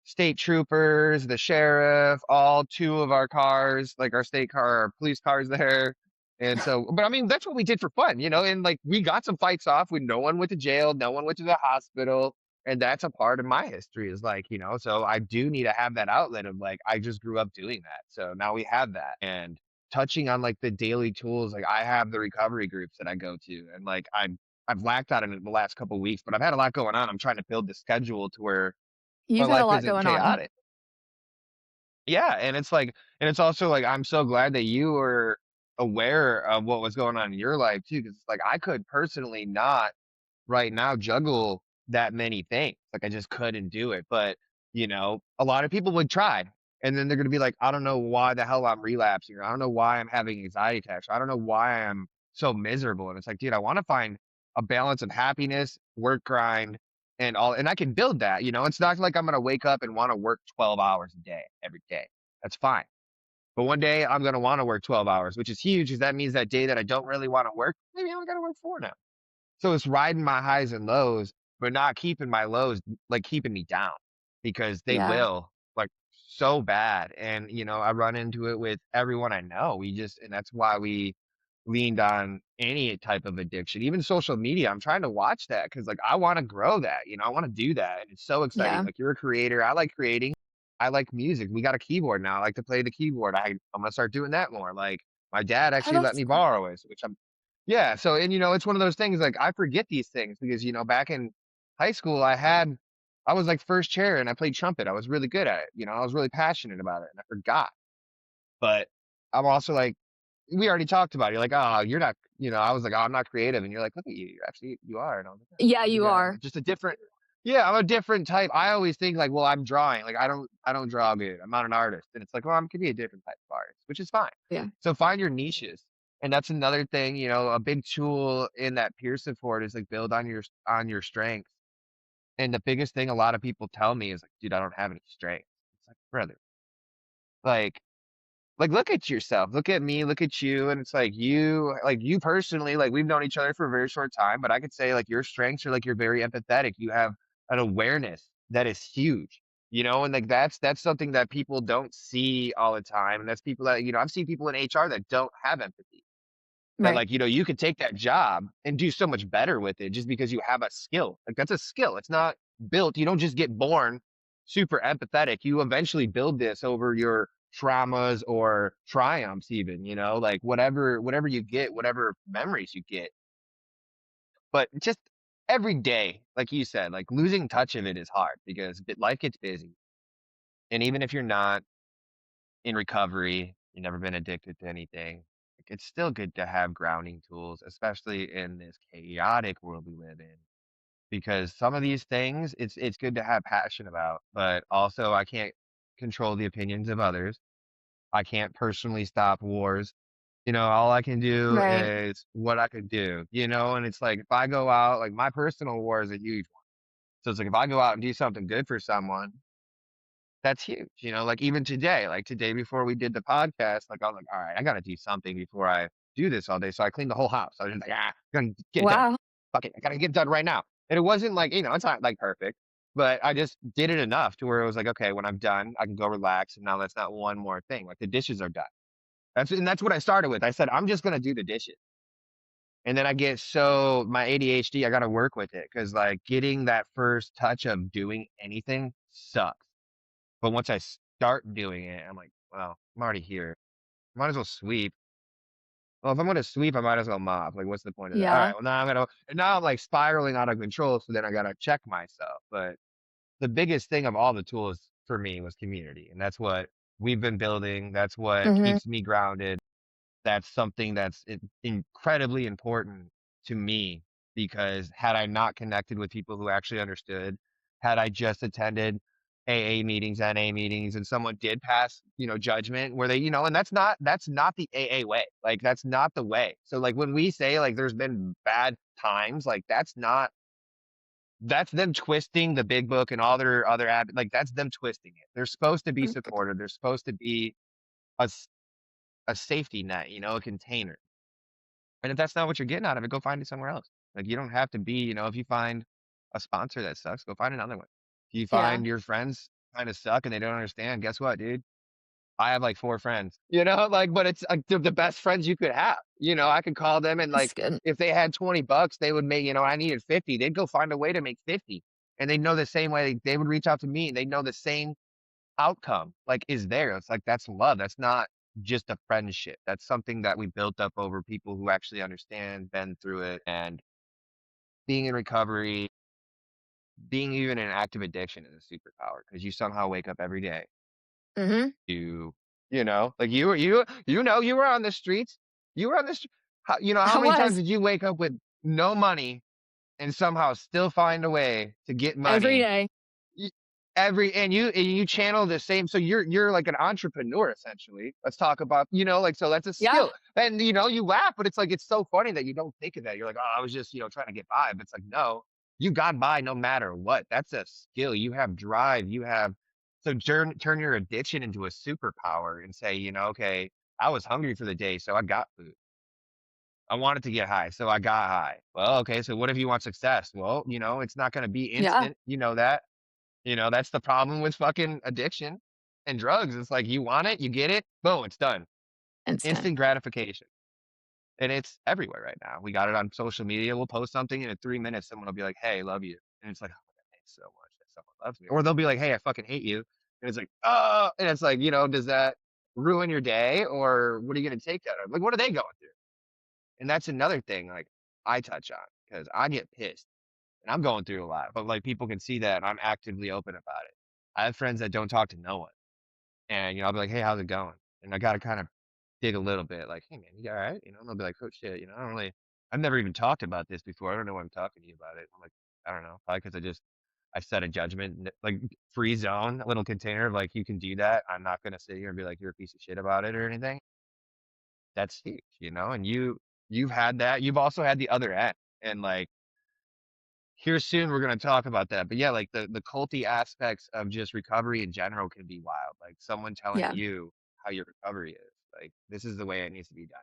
state troopers, the sheriff, all two of our cars, like our state car, our police cars there. And so, but I mean, that's what we did for fun, and like we got some fights off when no one went to jail, no one went to the hospital. And that's a part of my history is like, so I do need to have that outlet of like, I just grew up doing that. So now we have that. And touching on like the daily tools, like I have the recovery groups that I go to. And like I've lacked out in it the last couple of weeks, but I've had a lot going on. I'm trying to build the schedule to where my
You've had a
life
lot
isn't
going on.
chaotic. Yeah, and it's like and it's also like I'm so glad that you were aware of what was going on in your life too, because it's like I could personally not right now juggle that many things. Like I just couldn't do it. But, a lot of people would try. And then they're gonna be like, I don't know why the hell I'm relapsing, or I don't know why I'm having anxiety attacks, or I don't know why I'm so miserable. And it's like, dude, I want to find a balance of happiness, work grind, and all and I can build that. It's not like I'm gonna wake up and want to work 12 hours a day every day. That's fine. But one day I'm gonna want to work 12 hours, which is huge, because that means that day that I don't really want to work, maybe I only gotta work 4 now. So it's riding my highs and lows, but not keeping my lows like keeping me down, because they
Yeah.
will like so bad. And I run into it with everyone I know. And that's why we leaned on any type of addiction, even social media. I'm trying to watch that because like I want to grow that, I want to do that. And it's so exciting.
Yeah.
Like you're a creator. I like creating. I like music. We got a keyboard now. I like to play the keyboard. I'm gonna start doing that more. Like my dad
Oh,
actually let
that's
me
cool.
borrow it, which I'm yeah, so and it's one of those things like I forget these things because back in high school I was like first chair and I played trumpet. I was really good at it. I was really passionate about it and I forgot. But I'm also like we already talked about it. You're like, "Oh, you're not," I was like, "Oh, I'm not creative." And you're like, "Look at you. You are." And I was like,
Yeah,
"Oh, maybe
you
I'm
are.
just a different." Yeah, I'm a different type. I always think like, "Well, I'm drawing. Like I don't draw good. I'm not an artist." And it's like, "Well, I could be a different type of artist," which is fine.
Yeah.
So find your niches. And that's another thing, a big tool in that peer support is like build on your strengths. And the biggest thing a lot of people tell me is like, dude, I don't have any strengths. It's like, brother, like look at yourself, look at me, look at you. And it's like you personally, like we've known each other for a very short time, but I could say like your strengths are like you're very empathetic. You have an awareness that is huge. And like that's something that people don't see all the time. And that's people that, I've seen people in HR that don't have empathy. That
Right.
like, you could take that job and do so much better with it just because you have a skill. Like that's a skill. It's not built. You don't just get born super empathetic. You eventually build this over your traumas or triumphs even, like whatever you get, whatever memories you get. But just every day, like you said, like losing touch of it is hard because life gets busy. And even if you're not in recovery, you've never been addicted to anything, like, it's still good to have grounding tools, especially in this chaotic world we live in. Because some of these things, it's good to have passion about, but also I can't control the opinions of others. I can't personally stop wars. All I can do
Right.
is what I could do, and it's like if I go out, like my personal war is a huge one. So it's like if I go out and do something good for someone, that's huge, like even today, like today before we did the podcast, like I was like, all right, I gotta do something before I do this all day. So I cleaned the whole house. I was just like, gonna get it done.
Wow.
Fuck it, I gotta get it done right now. And it wasn't like, it's not like perfect, but I just did it enough to where it was like, okay, when I'm done, I can go relax. And now that's not one more thing. Like the dishes are done. That's what I started with. I said, I'm just gonna do the dishes. And then I get so my ADHD, I gotta work with it because like getting that first touch of doing anything sucks. But once I start doing it, I'm like, well, I'm already here. Might as well sweep. Well, if I'm gonna sweep, I might as well mop. Like, what's the point of that? All
Yeah.
right, well, now I'm like spiraling out of control, so then I gotta check myself. But the biggest thing of all the tools for me was community, and that's what we've been building. That's what
Mhm.
keeps me grounded. That's something that's incredibly important to me because had I not connected with people who actually understood, had I just attended AA meetings, NA meetings, and someone did pass, judgment where they, and that's not the AA way. Like that's not the way. So like when we say like there's been bad times, like that's them twisting the big book and all their other like that's them twisting it. They're supposed to be
Mm,
supportive. They're supposed to be a, s- a safety net, a container. And if that's not what you're getting out of it, go find it somewhere else. Like you don't have to be, if you find a sponsor that sucks, go find another one. If you
yeah.
find your friends kind of suck and they don't understand, guess what, dude? I have like four friends, like, but it's like they're the best friends you could have. I could call them and like
That's good.
if they had $20, they would make, I needed 50. They'd go find a way to make 50. And they know the same way they would reach out to me and they know the same outcome, like, is there. It's like, that's love. That's not just a friendship. That's something that we built up over people who actually understand, been through it, and being in recovery, being even in active addiction is a superpower because you somehow wake up every day.
Mhm.
Like you were on the streets. You were on the street. How
I
many times
was
did you wake up with no money and somehow still find a way to get
every
money.
day.
Y and you channel the same, so you're like an entrepreneur essentially. Let's talk about, like, so that's a
Yeah,
skill. And, you laugh, but it's like, it's so funny that you don't think of that. You're like, "Oh, I was just, trying to get by." But it's like, no, you got by no matter what. That's a skill. You have drive. So turn your addiction into a superpower and say, "Okay, I was hungry for the day, so I got food. I wanted to get high, so I got high." Well, okay, so what if you want success? Well, it's not gonna be
yeah,
instant. You know that. That's the problem with fucking addiction and drugs. It's like you want it, you get it, boom, it's done.
instant.
Instant gratification. And it's everywhere right now. We got it on social media. We'll post something and in 3 minutes, someone will be like, "Hey, love you." And it's like, oh, that makes so much that someone loves me. Or they'll be like, "Hey, I fucking hate you." And it's like, oh, and it's like, does that ruin your day or what are you going to take that? Like, what are they going through? And that's another thing, like I touch on because I get pissed and I'm going through a lot, but like people can see that and I'm actively open about it. I have friends that don't talk to no one. And, I'll be like, "Hey, how's it going?" And I gotta kind of dig a little bit, like, "Hey, man, you all right?" And they'll be like, "Oh, shit, I don't really I've never even talked about this before. I don't know why I'm talking to you about it." I'm like, "I don't know, probably because I set a judgment, like, free zone, a little container of, like, you can do that. I'm not gonna sit here and be like, you're a piece of shit about it or anything." That's huge, and you've had that. You've also had the other end, and, like, here soon, we're gonna talk about that, but yeah, like, the culty aspects of just recovery in general can be wild, like, someone telling
Yeah,
you how your recovery is, like, "This is the way it needs to be done."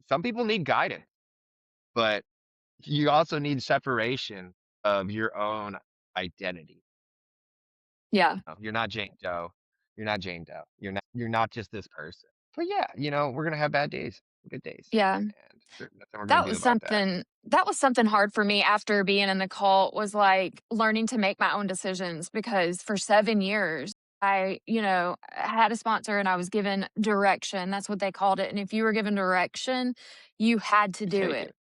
Some people need guidance, but you also need separation of your own identity.
yeah,
You're not Jane Doe. You're not Jane Doe. You're not just this person. But yeah, we're gonna have bad days, good days,
yeah.
and there's nothing we're gonna do about that.
That was something hard for me after being in the cult was, like, learning to make my own decisions because for 7 years, had a sponsor and I was given direction, that's what they called it, and if you were given direction, you had to
You
do
take
it.
it.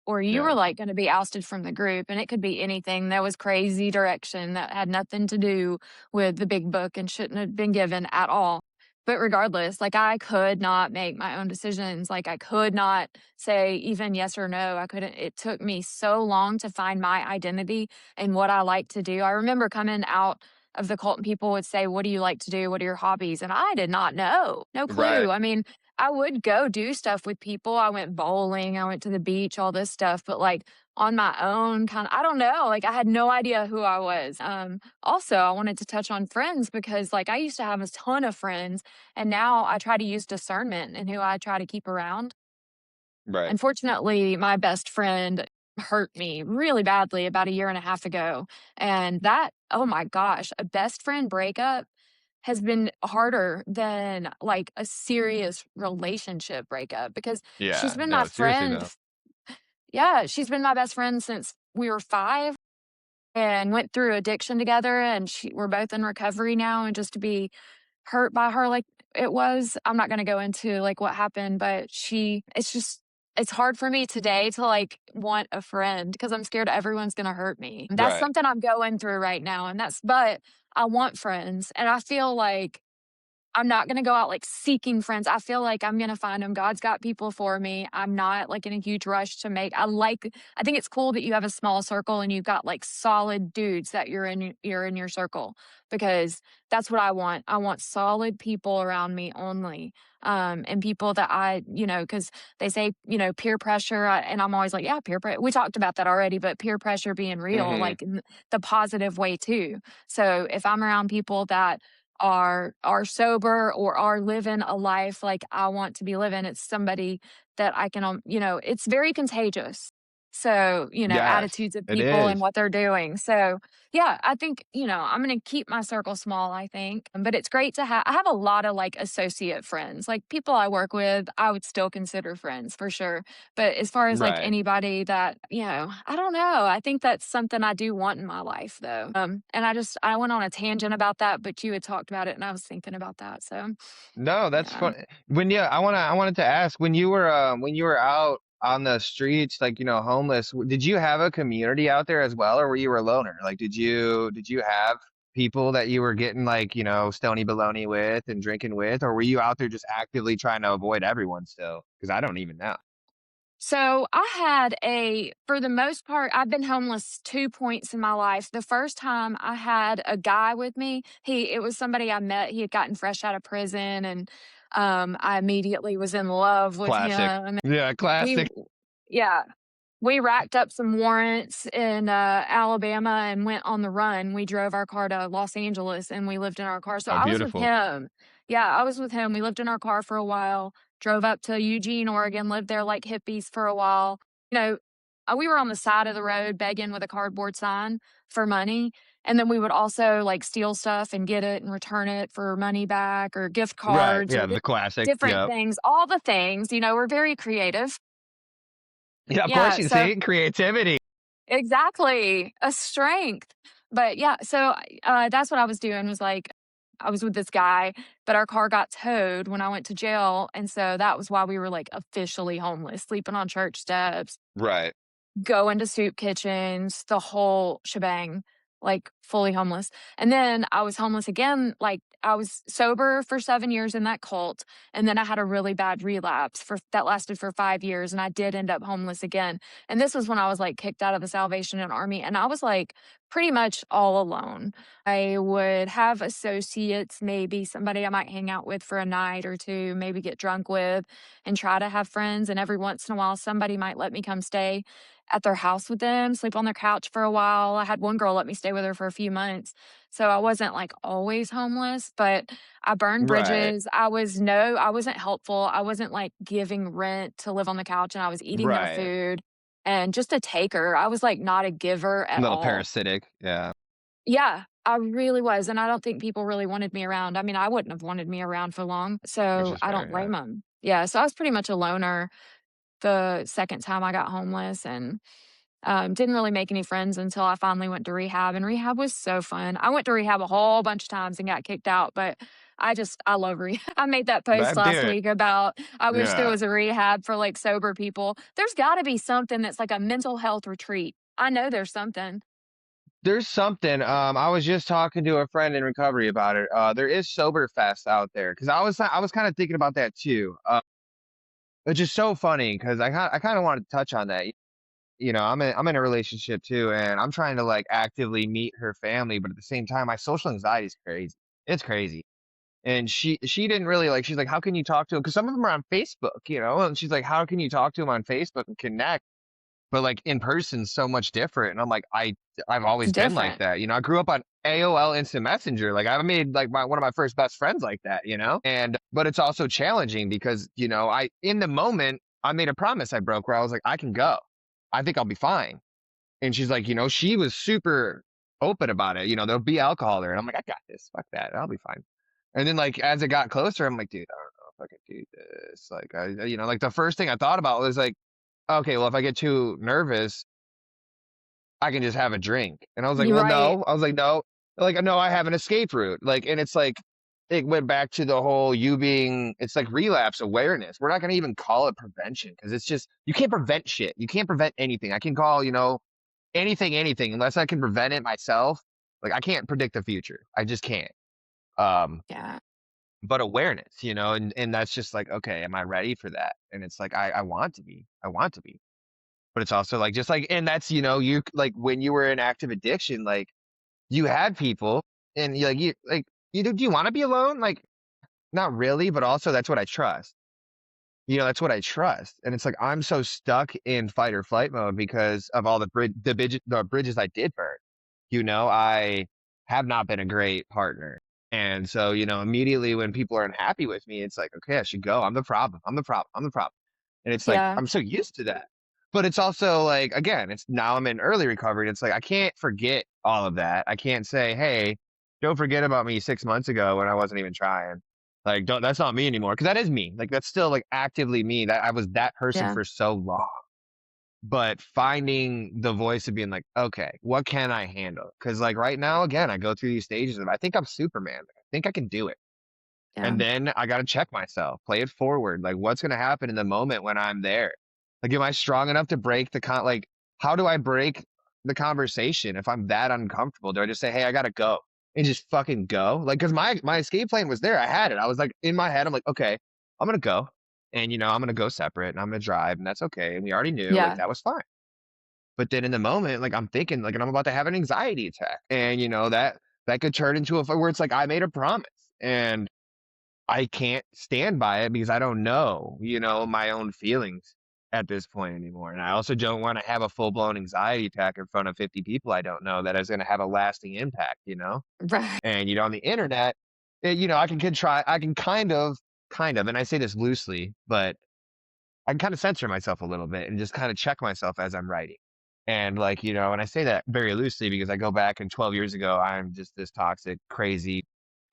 Or you
Yeah.
were, like, gonna be ousted from the group, and it could be anything that was crazy direction that had nothing to do with the big book and shouldn't have been given at all. But regardless, like, I could not make my own decisions, like, I could not say even yes or no, I couldn't it took me so long to find my identity and what I like to do. I remember coming out of the cult and people would say, "What do you like to do? What are your hobbies?" And I did not know, no clue.
Right.
I mean, I would go do stuff with people. I went bowling, I went to the beach, all this stuff, but like on my own, kind of, I don't know, like I had no idea who I was. Also, I wanted to touch on friends because like I used to have a ton of friends, and now I try to use discernment in who I try to keep around.
Right.
Unfortunately, my best friend hurt me really badly about a year and a half ago. And that, oh my gosh, a best friend breakup has been harder than like a serious relationship breakup because she's
Yeah.
been my
No, seriously
friend.
though.
Yeah, she's been my best friend since we were 5 and went through addiction together. And we're both in recovery now. And just to be hurt by her like it was. I'm not gonna go into, like, what happened, but it's hard for me today to, like, want a friend because 'cause I'm scared everyone's gonna hurt me. That's
Right.
something I'm going through right now, and but I want friends, and I feel like I'm not gonna go out, like, seeking friends. I feel like I'm gonna find them. God's got people for me. I'm not, like, in a huge rush to make I think it's cool that you have a small circle and you've got, like, solid dudes that you're in your circle because that's what I want. I want solid people around me only, and people that because they say, peer pressure, and I'm always like, "Yeah, peer pressure." We talked about that already, but peer pressure being real,
Mhm.
like, in the positive way too. So, if I'm around people that are sober or are living a life like I want to be living. It's somebody that I can, it's very contagious. So,
Yes,
attitudes of
it
people and
is.
what they're doing. So, yeah, I think, I'm going to keep my circle small, I think. But it's great to I have a lot of like associate friends, like people I work with, I would still consider friends for sure. But as far as like
Right.
anybody that, I don't know. I think that's something I do want in my life though. And I went on a tangent about that, but you had talked about it and I was thinking about that. So
No, that's
yeah.
fun. I wanted to ask when you were out on the streets, like, homeless, did you have a community out there as well, or were you a loner? Like, did you have people that you were getting like, stony baloney with and drinking with, or were you out there just actively trying to avoid everyone still? Because I don't even know.
So for the most part, I've been homeless 2 points in my life. The first time I had a guy with me, it was somebody I met. He had gotten fresh out of prison, and I immediately was in love with
Classic.
him.
Yeah,
We
classic.
Yeah. We racked up some warrants in, Alabama and went on the run. We drove our car to Los Angeles, and we lived in our car. So
Oh,
I was with
beautiful.
him. Yeah, I was with him. We lived in our car for a while, drove up to Eugene, Oregon, lived there like hippies for a while. You know, we were on the side of the road begging with a cardboard sign for money, and then we would also, like, steal stuff and get it and return it for money back or gift
Right.
cards
Yeah,
or
the classic.
different
Yep.
things, all the things, we're very creative.
Yeah, of course
Yeah,
you
so
see creativity.
exactly, a strength. But yeah, so, that's what I was doing was, like, I was with this guy, but our car got towed when I went to jail, and so that was why we were, like, officially homeless, sleeping on church steps,
Right.
go into soup kitchens, the whole shebang, like fully homeless. And then I was homeless again. Like I was sober for 7 years in that cult. And then I had a really bad relapse that lasted for 5 years. And I did end up homeless again. And this was when I was like kicked out of the Salvation Army. And I was like pretty much all alone. I would have associates, maybe somebody I might hang out with for a night or two, maybe get drunk with and try to have friends. And every once in a while, somebody might let me come stay at their house with them, sleep on their couch for a while. I had one girl let me stay with her for a few months. So I wasn't like always homeless, but I burned
Right.
bridges. I wasn't helpful. I wasn't like giving rent to live on the couch and I was eating their
Right.
food and just a taker. I was like not a giver
A
at
little
all.
parasitic. Yeah.
Yeah, I really was. And I don't think people really wanted me around. I mean, I wouldn't have wanted me around for long.
Which
So
is
I don't
fair. Yeah.
blame them. Yeah. So I was pretty much a loner the second time I got homeless and didn't really make any friends until I finally went to rehab, and rehab was so fun. I went to rehab a whole bunch of times and got kicked out, but I love rehab. I made that post
That
last
dude.
week about I wish there
Yeah.
was a rehab for like sober people. There's got to be something that's like a mental health retreat. I know there's something.
There's something. I was just talking to a friend in recovery about it. There is Sober Fest out there because I was kind of thinking about that too. Which is so funny because I kind of wanted to touch on that. I'm in a relationship too, and I'm trying to like actively meet her family, but at the same time, my social anxiety is crazy. It's crazy. And she didn't really like. She's like, how can you talk to him? Because some of them are on Facebook, and she's like, how can you talk to him on Facebook and connect? But like in person, so much different. And I'm like, I've
It's
always been like
different.
that. I grew up on AOL Instant Messenger. Like I made like one of my first best friends like that. And but it's also challenging because I in the moment I made a promise I broke where I was like, I can go. I think I'll be fine. And she's like, she was super open about it. There'll be alcohol there, and I'm like, I got this. Fuck that. I'll be fine. And then like as it got closer, I'm like, dude, I don't know if I can do this. Like like the first thing I thought about was like, okay, well, if I get too nervous, I can just have a drink. And I was like,
You're
well,
right.
no. I was like, no. Like, no, I have an escape route. Like, and it's like, it went back to the whole you being, it's like relapse awareness. We're not going to even call it prevention because it's just, you can't prevent shit. You can't prevent anything. I can call, anything, unless I can prevent it myself. Like I can't predict the future. I just can't. Um,
Yeah.
but awareness, and that's just like, okay, am I ready for that? And it's like, I want to be, but it's also like, just like, and that's, you like when you were in active addiction, like you had people and do you want to be alone? Like, not really, but also that's what I trust. That's what I trust. And it's like I'm so stuck in fight or flight mode because of all the bridges I did burn. I have not been a great partner. And so, immediately when people are unhappy with me, it's like, okay, I should go. I'm the problem. I'm the problem. I'm the problem. And it's like
Yeah.
I'm so used to that. But it's also like, again, it's now I'm in early recovery. And it's like I can't forget all of that. I can't say, hey, don't forget about me 6 months ago when I wasn't even trying. Like, don't, that's not me anymore. Cause that is me. Like, that's still like actively me, that I was that person
Yeah.
for so long. But finding the voice of being like, okay, what can I handle? Cause like right now, again, I go through these stages of, I think I'm Superman. I think I can do it.
Yeah.
And then I got to check myself, play it forward. Like, what's going to happen in the moment when I'm there? Like, am I strong enough to break like, how do I break the conversation if I'm that uncomfortable? Do I just say, hey, I got to go and just fucking go? Like, cause my escape plan was there. I had it. I was like, in my head, I'm like, okay, I'm going to go and, I'm going to go separate and I'm going to drive and that's okay. And we already knew like
Yeah.
that was fine. But then in the moment, like I'm thinking like, and I'm about to have an anxiety attack and, that could turn into where it's like, I made a promise and I can't stand by it because I don't know, my own feelings at this point anymore. And I also don't want to have a full blown anxiety attack in front of 50 people I don't know that is going to have a lasting impact.
Right.
And, on the internet, I can kind of, and I say this loosely, but I can kind of censor myself a little bit and just kind of check myself as I'm writing. And like, and I say that very loosely because I go back and 12 years ago, I'm just this toxic, crazy,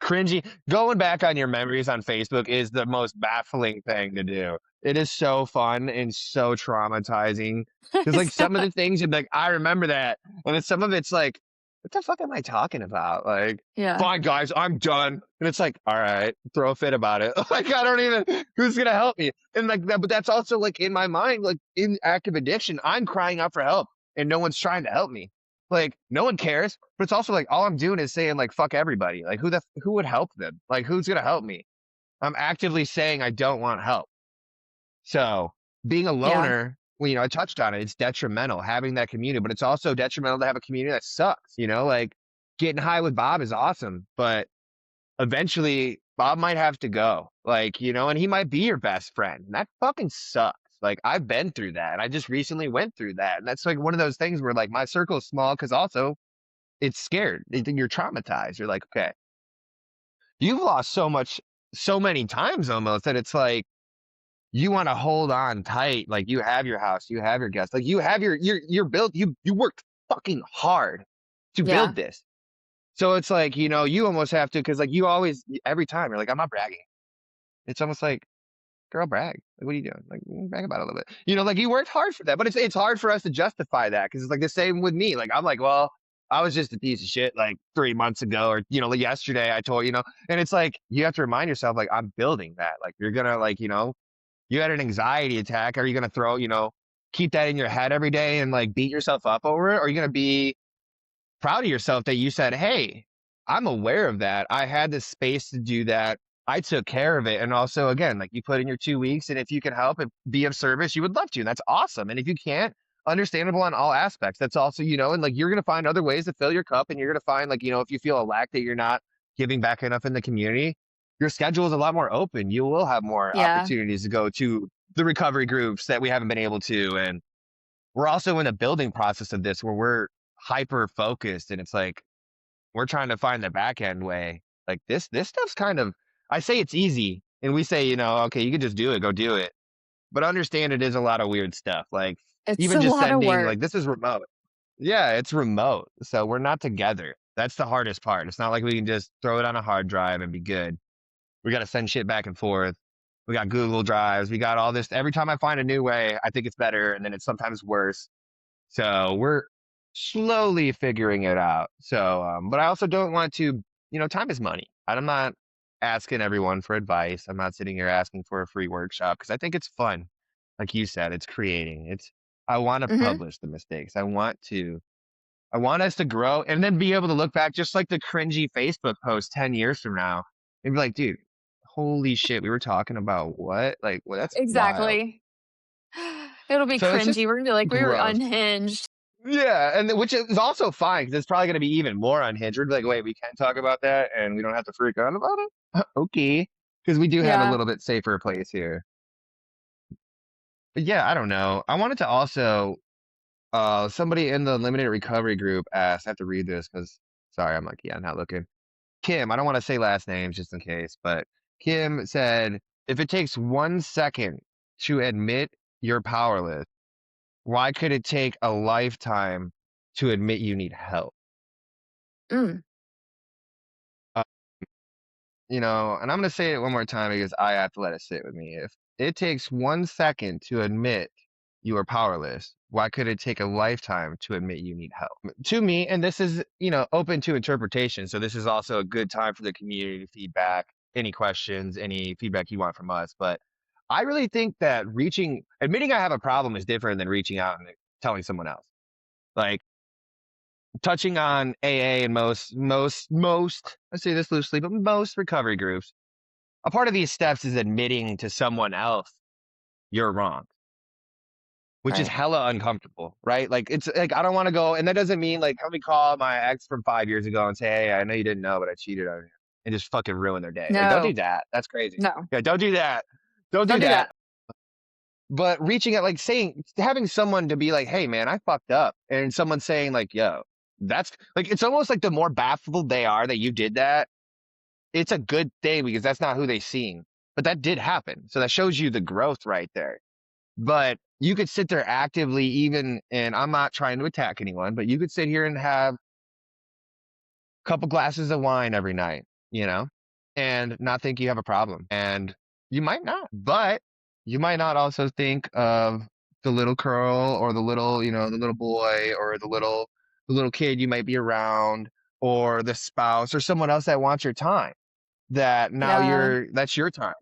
cringy. Going back on your memories on Facebook is the most baffling thing to do. It is so fun and so traumatizing. Because like some of the things you're like, I remember that. And then some of it's like, what the fuck am I talking about? Like,
Yeah.
fine, guys, I'm done. And it's like, all right, throw a fit about it. Like, I don't even, who's gonna help me? And like that, but that's also like in my mind, like in active addiction, I'm crying out for help and no one's trying to help me. Like, no one cares, but it's also like all I'm doing is saying like fuck everybody. Like who would help them? Like who's gonna help me? I'm actively saying I don't want help. So being a
Yeah.
loner, well, I touched on it, it's detrimental having that community, but it's also detrimental to have a community that sucks, like getting high with Bob is awesome, but eventually Bob might have to go. Like, and he might be your best friend. And that fucking sucks. Like I've been through that and I just recently went through that. And that's like one of those things where like my circle is small because also it's scared. You're traumatized. You're like, okay, you've lost so much, so many times almost that it's like you want to hold on tight. Like you have your house, you have your guests, like you have your built, you worked fucking hard to
Yeah.
build this. So it's like, you almost have to, cause like you always, every time you're like, I'm not bragging. It's almost like, girl, brag. Like, what are you doing? Like, brag about it a little bit. Like you worked hard for that, but it's hard for us to justify that because it's like the same with me. Like I'm like, well, I was just a piece of shit like 3 months ago, or like yesterday I told and it's like you have to remind yourself like I'm building that. Like you're gonna like you had an anxiety attack. Are you gonna throw keep that in your head every day and like beat yourself up over it? Or are you gonna be proud of yourself that you said, hey, I'm aware of that. I had the space to do that. I took care of it. And also, again, like you put in your 2 weeks, and if you can help and be of service, you would love to. And that's awesome. And if you can't, understandable on all aspects. That's also, and like you're going to find other ways to fill your cup. And you're going to find, like, if you feel a lack that you're not giving back enough in the community, your schedule is a lot more open. You will have more
Yeah.
opportunities to go to the recovery groups that we haven't been able to. And we're also in the building process of this where we're hyper focused and it's like we're trying to find the back end way. Like this stuff's kind of, I say it's easy and we say, okay, you can just do it, go do it. But understand it is a lot of weird stuff. Like
It's
even
a
just
lot of
sending,
work.
like this is remote. Yeah, it's remote. So we're not together. That's the hardest part. It's not like we can just throw it on a hard drive and be good. We got to send shit back and forth. We got Google Drives. We got all this. Every time I find a new way, I think it's better. And then it's sometimes worse. So we're slowly figuring it out. So, but I also don't want to, time is money. I'm not. asking everyone for advice. I'm not sitting here asking for a free workshop because I think it's fun. Like you said, it's creating. I want to
Mhm.
publish the mistakes. I want us to grow and then be able to look back just like the cringy Facebook post 10 years from now and be like, dude, holy shit, we were talking about what? Like, well, that's wild.
Exactly. It'll be
So it's
cringy.
just
We're gonna be like, we were
gross.
unhinged.
Yeah, and which is also fine because it's probably going to be even more unhinged. We're like, wait, we can talk about that, and we don't have to freak out about it. Okay, because we do have a
Yeah.
little bit safer place here. But yeah, I don't know. I wanted to also, somebody in the limited recovery group asked. I have to read this because sorry, I'm like, yeah, not looking. Kim, I don't want to say last names just in case, but Kim said, if it takes 1 second to admit you're powerless, why could it take a lifetime to admit you need help?
Mm,
Uh, and I'm going to say it one more time because I have to let it sit with me. If it takes 1 second to admit you are powerless, why could it take a lifetime to admit you need help? To me, and this is, open to interpretation. So this is also a good time for the community feedback, any questions, any feedback you want from us. But I really think that admitting I have a problem is different than reaching out and telling someone else. Like, touching on AA and most, I say this loosely, but most recovery groups, a part of these steps is admitting to someone else you're wrong, which is
right.
hella uncomfortable, right? Like it's like I don't want to go, and that doesn't mean like let me call my ex from 5 years ago and say, hey, I know you didn't know, but I cheated on you, and just fucking ruin their day. Like don't
No,
do that. That's crazy.
no.
Yeah, don't do that. Don't do
Don't do
that.
that.
But reaching out, like having someone to be like, hey man, I fucked up, and someone saying like, yo, that's like it's almost like the more baffled they are that you did that, it's a good thing because that's not who they seen. But that did happen. So that shows you the growth right there. But you could sit there actively even, and I'm not trying to attack anyone, but you could sit here and have a couple glasses of wine every night, you know, and not think you have a problem. And you might not, but you might not also think of the little girl or the little boy or the little kid you might be around or the spouse or someone else that wants your time that now
Yeah.
that's your time,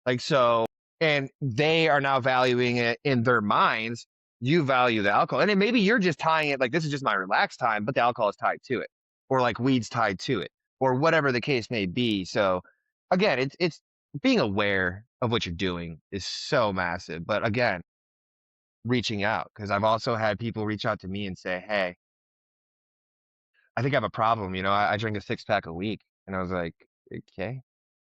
Like so, and they are now valuing it in their minds. You value the alcohol. And then maybe you're just tying it like this is just my relaxed time, but the alcohol is tied to it. Or like weed's tied to it. Or whatever the case may be. So again, it's being aware of what you're doing is so massive. But again, reaching out. Because I've also had people reach out to me and say, hey, I think I have a problem. I drink a 6 pack a week. And I was like, okay.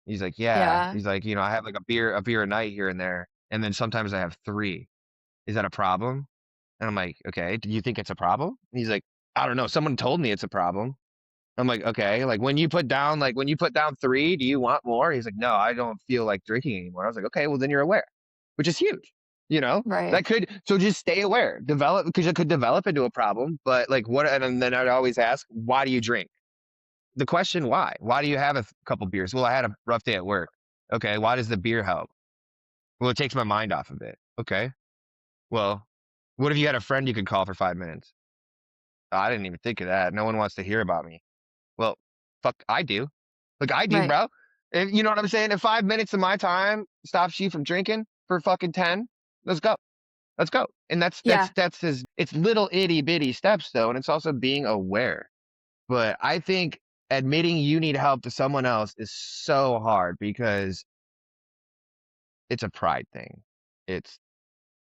He's like, "Yeah."
Yeah.
He's like, "I have like a beer a night here and there, and then sometimes I have 3. Is that a problem?" And I'm like, "Okay, do you think it's a problem?" And he's like, "I don't know. Someone told me it's a problem." I'm like, "Okay, like when you put down 3, do you want more?" He's like, "No, I don't feel like drinking anymore." I was like, "Okay, well then you're aware," which is huge. You know,
Right.
that could so just stay aware, develop because it could develop into a problem. But like, what? And then I'd always ask, "Why do you drink?" The question why? Why do you have a couple beers? Well, I had a rough day at work. Okay, why does the beer help? Well, it takes my mind off of it. Okay. Well, what if you had a friend you could call for 5 minutes? "Oh, I didn't even think of that. No one wants to hear about me. Well, fuck, I do. Like I do,
Right.
bro. And you know what I'm saying? If 5 minutes of my time stops you from drinking for fucking 10, let's go. Let's go. And
Yeah.
it's little itty bitty steps though. And it's also being aware. But I think admitting you need help to someone else is so hard because it's a pride thing. It's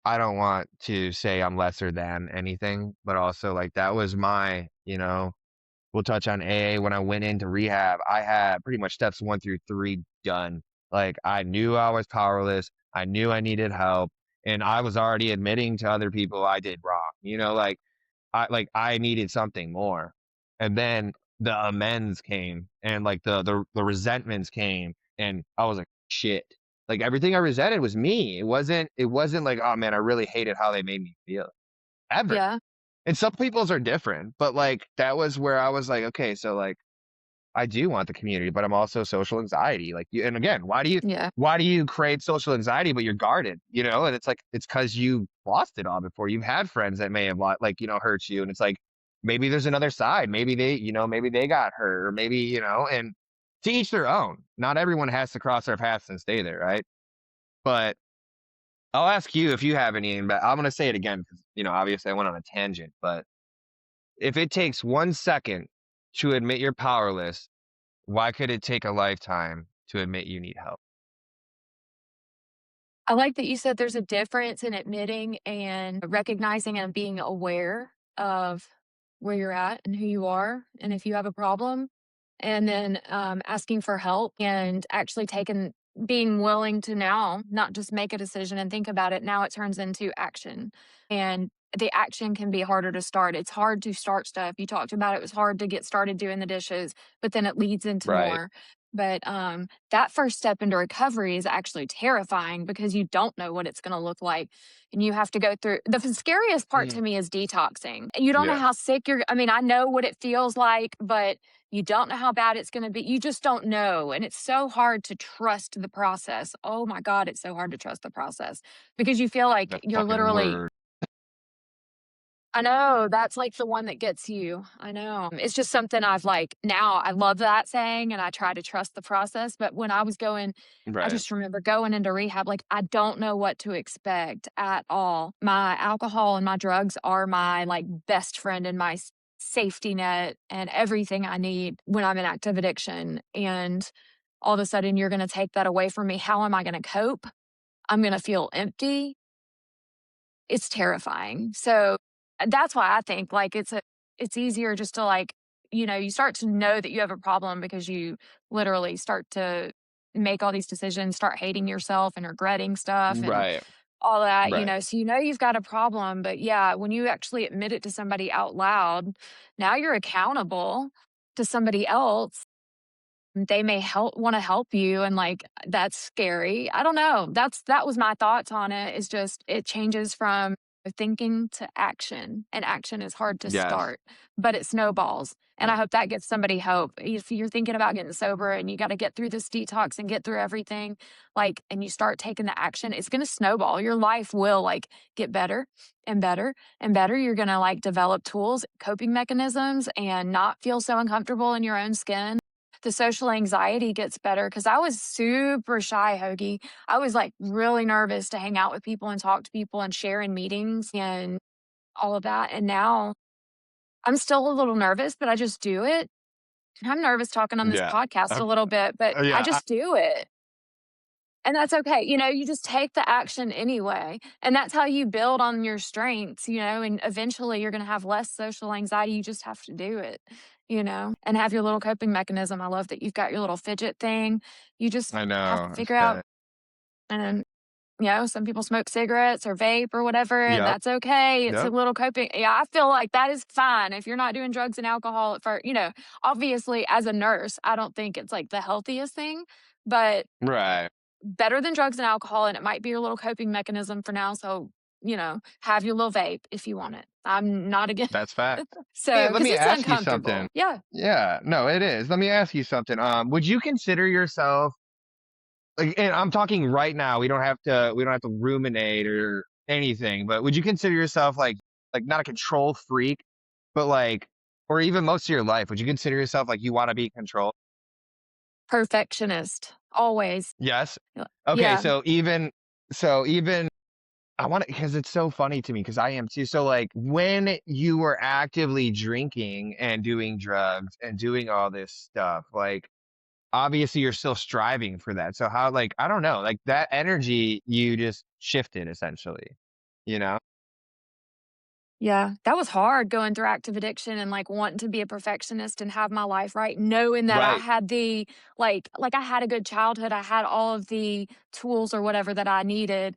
I don't want to say I'm lesser than anything, but also like that was we'll touch on AA. When I went into rehab, I had pretty much steps 1 through 3 done. Like I knew I was powerless. I knew I needed help. And I was already admitting to other people I did wrong. I needed something more. And then the amends came and like the resentments came and I was like, shit. Like everything I resented was me. It wasn't like, oh man, I really hated how they made me feel. Ever.
Yeah.
And some people's are different, but like that was where I was like, okay, so like I do want the community, but I'm also social anxiety. Like and again,
Yeah.
why do you crave social anxiety, but you're guarded, And it's like, it's cause you lost it all before. You've had friends that may have hurt you. And it's like, maybe there's another side. Maybe they got hurt or maybe, and to each their own. Not everyone has to cross our paths and stay there, right? But I'll ask you if you have any, but I'm gonna say it again because obviously I went on a tangent. But if it takes 1 second to admit you're powerless, why could it take a lifetime to admit you need help?
I like that you said there's a difference in admitting and recognizing and being aware of where you're at and who you are and if you have a problem, and then asking for help and actually taking being willing to now not just make a decision and think about it. Now it turns into action. And the action can be harder to start. It's hard to start stuff. You talked about it was hard to get started doing the dishes, but then it leads into
Right.
more. But that first step into recovery is actually terrifying because you don't know what it's going to look like. And you have to go through the scariest part
Mhm.
to me is detoxing. You don't know
Yeah.
how sick you're, I mean, I know what it feels like, but you don't know how bad it's going to be. You just don't know. And it's so hard to trust the process. Oh my God, it's so hard to trust the process because you feel like
That
you're
fucking
literally,
word.
I know, that's, like, the one that gets you. I know. It's just something I've, like now I love that saying, and I try to trust the process, but when I was going I
Right.
just remember going into rehab, like, I don't know what to expect at all. My alcohol and my drugs are my, like, best friend and my safety net and everything I need when I'm in active addiction, and all of a sudden, you're gonna take that away from me. How am I gonna cope? I'm gonna feel empty. It's terrifying. So, that's why I think, like, it's easier just to, like, you start to know that you have a problem because you literally start to make all these decisions, start hating yourself and regretting stuff and
Right.
all that,
Right.
so you know you've got a problem, but yeah, when you actually admit it to somebody out loud, now you're accountable to somebody else. They may help wanna help you and, like, that's scary. I don't know. That was my thoughts on it, is just it changes from thinking to action, and action is hard to
Yes.
start, but it snowballs, and I
Yeah.
hope that gives somebody hope. If you're thinking about getting sober and you gotta get through this detox and get through everything, like, and you start taking the action, it's gonna snowball. Your life will, like, get better and better and better. You're gonna, like, develop tools, coping mechanisms, and not feel so uncomfortable in your own skin. The social anxiety gets better because I was super shy, Hoagie. I was like really nervous to hang out with people and talk to people and share in meetings and all of that. And now I'm still a little nervous, but I just do it. And I'm nervous talking on this
Yeah.
podcast a
I've
little bit, but I
yeah,
just do it. And that's okay. You just take the action anyway. And that's how you build on your strengths, and eventually you're going to have less social anxiety. You just have to do it, and have your little coping mechanism. I love that you've got your little fidget thing. You just
I
have to
know. It's
figure out,
kinda
and, some people smoke cigarettes or vape or whatever, and
Yep.
that's okay. It's a
Yep.
little coping. Yeah, I feel like that is fine if you're not doing drugs and alcohol at first. Obviously, as a nurse, I don't think it's like the healthiest thing, but
Right.
better than drugs and alcohol, and it might be your little coping mechanism for now, so, have your little vape if you want it. I'm not again
That's fact. Hey,
so
let
because
me
it's
ask you something.
uncomfortable. Yeah,
Yeah, no, it is. Let me ask you something. Would you consider yourself like, and I'm talking right now, we don't have to ruminate or anything, but would you consider yourself like not a control freak, but like or even most of your life, would you consider yourself like you want to be in control?
perfectionist, always.
Yes. Okay,
Yeah,
so even I want to because it's so funny to me because I am too. So like when you were actively drinking and doing drugs and doing all this stuff, like obviously you're still striving for that. So how like I don't know, like that energy you just shifted essentially, you know?
yeah, that was hard going through active addiction and, like, wanting to be a perfectionist and have my life right, knowing that I
Right.
had the like, I had a good childhood, I had all of the tools or whatever that I needed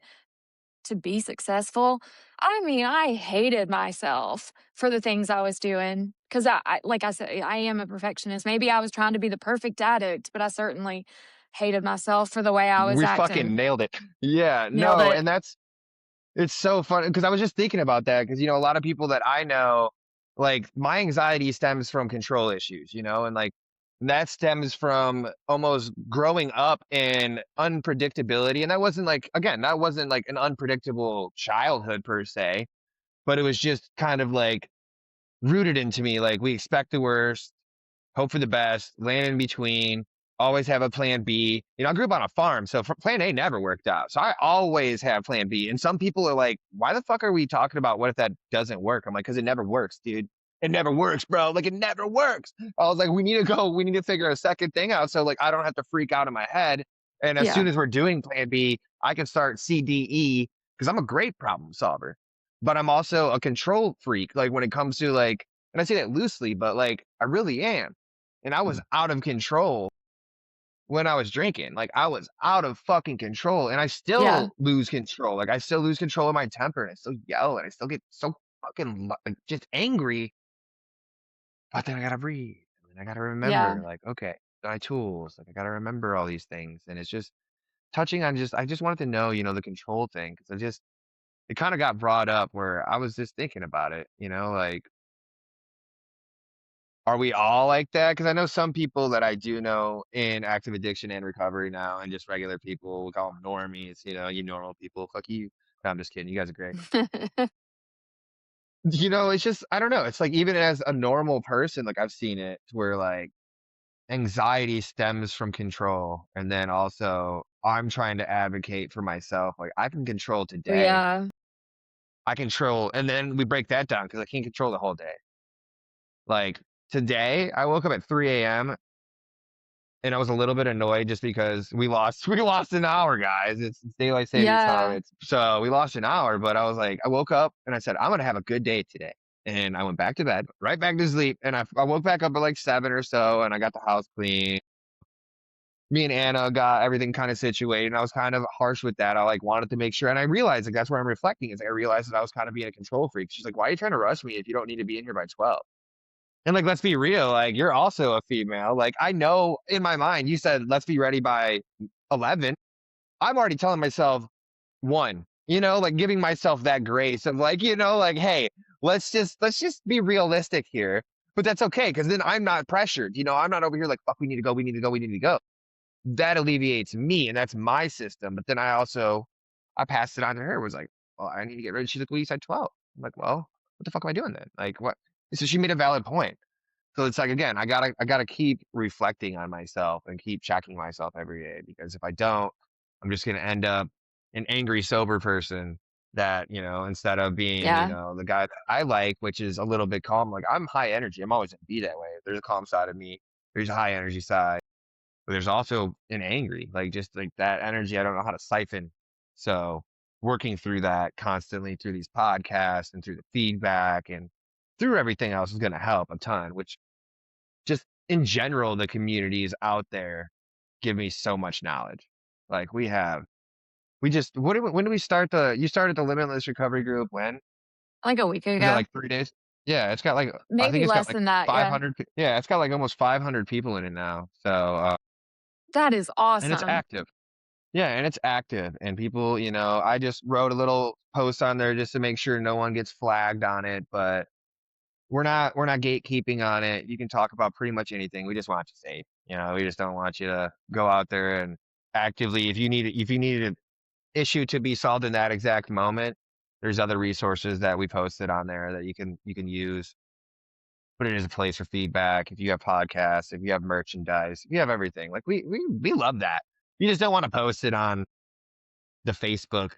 to be successful. I mean, I hated myself for the things I was doing because like I said, I am a perfectionist. Maybe I was trying to be the perfect addict, but I certainly hated myself for the way I was
We fucking
acting.
nailed it. Yeah,
Nailed
no,
it.
and that's it's so fun because I was just thinking about that because a lot of people that I know, like my anxiety stems from control issues, and like that stems from almost growing up in unpredictability. And that wasn't like again, that wasn't like an unpredictable childhood per se, but it was just kind of like rooted into me. Like we expect the worst, hope for the best, land in between, always have a plan B. You know, I grew up on a farm, so plan A never worked out. So I always have plan B. And some people are like, why the fuck are we talking about what if that doesn't work? I'm like, because it never works, dude. It never works, bro. Like it never works. I was like, we need to figure a second thing out. So like I don't have to freak out in my head. And as
Yeah.
soon as we're doing plan B, I can start C, D, E, because I'm a great problem solver. But I'm also a control freak. Like when it comes to like, and I say that loosely, but like I really am. And I was out of control when I was drinking. Like I was out of fucking control and I
Yeah.
still lose control. Like I still lose control of my temper and I still yell and I still get so fucking like, just angry. But then I gotta breathe and I gotta
Yeah.
remember like, okay, my tools. Like I gotta remember all these things. And it's just touching on I just wanted to know, the control thing. Cause it kind of got brought up where I was just thinking about it, like, are we all like that? Because I know some people that I do know in active addiction and recovery now, and just regular people, we call them normies, you normal people. Fuck you. No, I'm just kidding. You guys are great. It's just, I don't know. It's like, even as a normal person, like I've seen it where like anxiety stems from control. And then also, I'm trying to advocate for myself. Like, I can control today.
Yeah.
I control, and then we break that down because I can't control the whole day. Like, today, I woke up at 3 a.m. and I was a little bit annoyed just because we lost an hour, guys. It's daylight savings time.
Yeah.
So we lost an hour, but I was like, I woke up and I said, I'm gonna have a good day today. And I went back to bed, right back to sleep. And I woke back up at like 7 or so and I got the house clean. Me and Anna got everything kind of situated. And I was kind of harsh with that. I like wanted to make sure. And I realized like that's where I'm reflecting is I realized that I was kind of being a control freak. She's like, why are you trying to rush me if you don't need to be in here by 12? And like, let's be real, like you're also a female. Like I know in my mind, you said let's be ready by 11. I'm already telling myself one, like giving myself that grace of like, like, hey, let's just be realistic here. But that's okay because then I'm not pressured. I'm not over here like, fuck, we need to go, we need to go, we need to go. That alleviates me, and that's my system. But then I passed it on to her. Was like, well, I need to get ready. She's like, well, you said 12. I'm like, well, what the fuck am I doing then? Like, what? So she made a valid point. So it's like again, I gotta keep reflecting on myself and keep checking myself every day because if I don't, I'm just gonna end up an angry sober person that, instead of being,
Yeah.
the guy that I like, which is a little bit calm. Like I'm high energy. I'm always gonna be that way. There's a calm side of me. There's a high energy side, but there's also an angry, like just like that energy I don't know how to siphon. So working through that constantly through these podcasts and through the feedback and through everything else is gonna help a ton, which just in general, the communities out there give me so much knowledge. Like we just, when do we start you started the Limitless Recovery Group when?
Like a week
Was it
ago.
like 3 days? Yeah, it's got like, I think
Maybe
it's got
less
like
than that. Yeah.
500, yeah, it's got like almost 500 people in it now. So,
That is
and it's
awesome.
active. Yeah, and it's active. And people, I just wrote a little post on there just to make sure no one gets flagged on it. But we're not gatekeeping on it. You can talk about pretty much anything. We just want you safe. We just don't want you to go out there and actively if you need an issue to be solved in that exact moment, there's other resources that we posted on there that you can use. Put it as a place for feedback. If you have podcasts, if you have merchandise, if you have everything. Like we love that. You just don't want to post it on the Facebook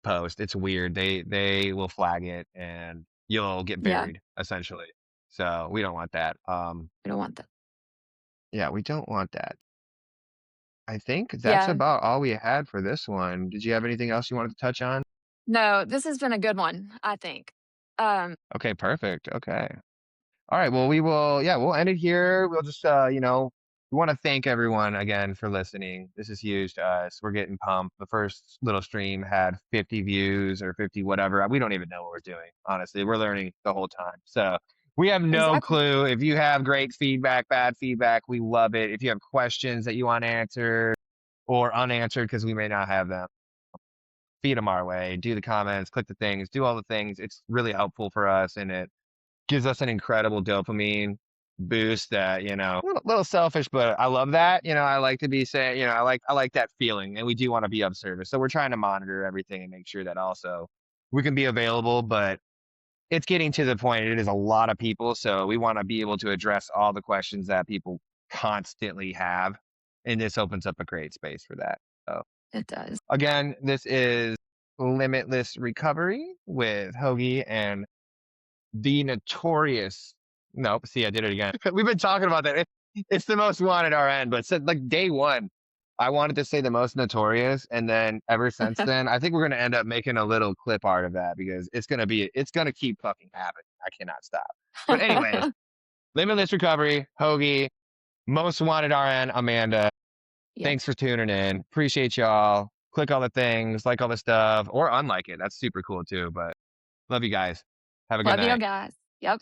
post. It's weird. They will flag it and you'll get
Yeah.
buried essentially. So we don't want that.
I don't want that.
Yeah, we don't want that. I think that's
Yeah.
about all we had for this one. Did you have anything else you wanted to touch on?
No, this has been a good one, I think.
Okay, perfect. Okay. All right. Well, we'll end it here. We'll just, we want to thank everyone again for listening. This is huge to us. We're getting pumped. The first little stream had 50 views or 50 whatever. We don't even know what we're doing. Honestly, we're learning the whole time. So we have no
Exactly.
clue. If you have great feedback, bad feedback, we love it. If you have questions that you want answered or unanswered because we may not have them, feed them our way. Do the comments, click the things, do all the things. It's really helpful for us and it gives us an incredible dopamine boost that, a little selfish, but I love that. I like to be saying, I like that feeling and we do want to be of service. So we're trying to monitor everything and make sure that also we can be available, but it's getting to the point. It is a lot of people. So we want to be able to address all the questions that people constantly have and this opens up a great space for that. So
It does.
again, this is Limitless Recovery with Hoagie and the notorious. Nope. See, I did it again. We've been talking about that. It's the most wanted RN, but since like day one, I wanted to say the most notorious, and then ever since then, I think we're gonna end up making a little clip art of that because it's gonna keep fucking happening. I cannot stop. But anyways, Limitless Recovery, Hoagie, most wanted RN, Amanda.
Yep.
Thanks for tuning in. Appreciate y'all. Click all the things, like all the stuff, or unlike it. That's super cool too. But love you guys. Have a good
Love you
night.
guys. Yep.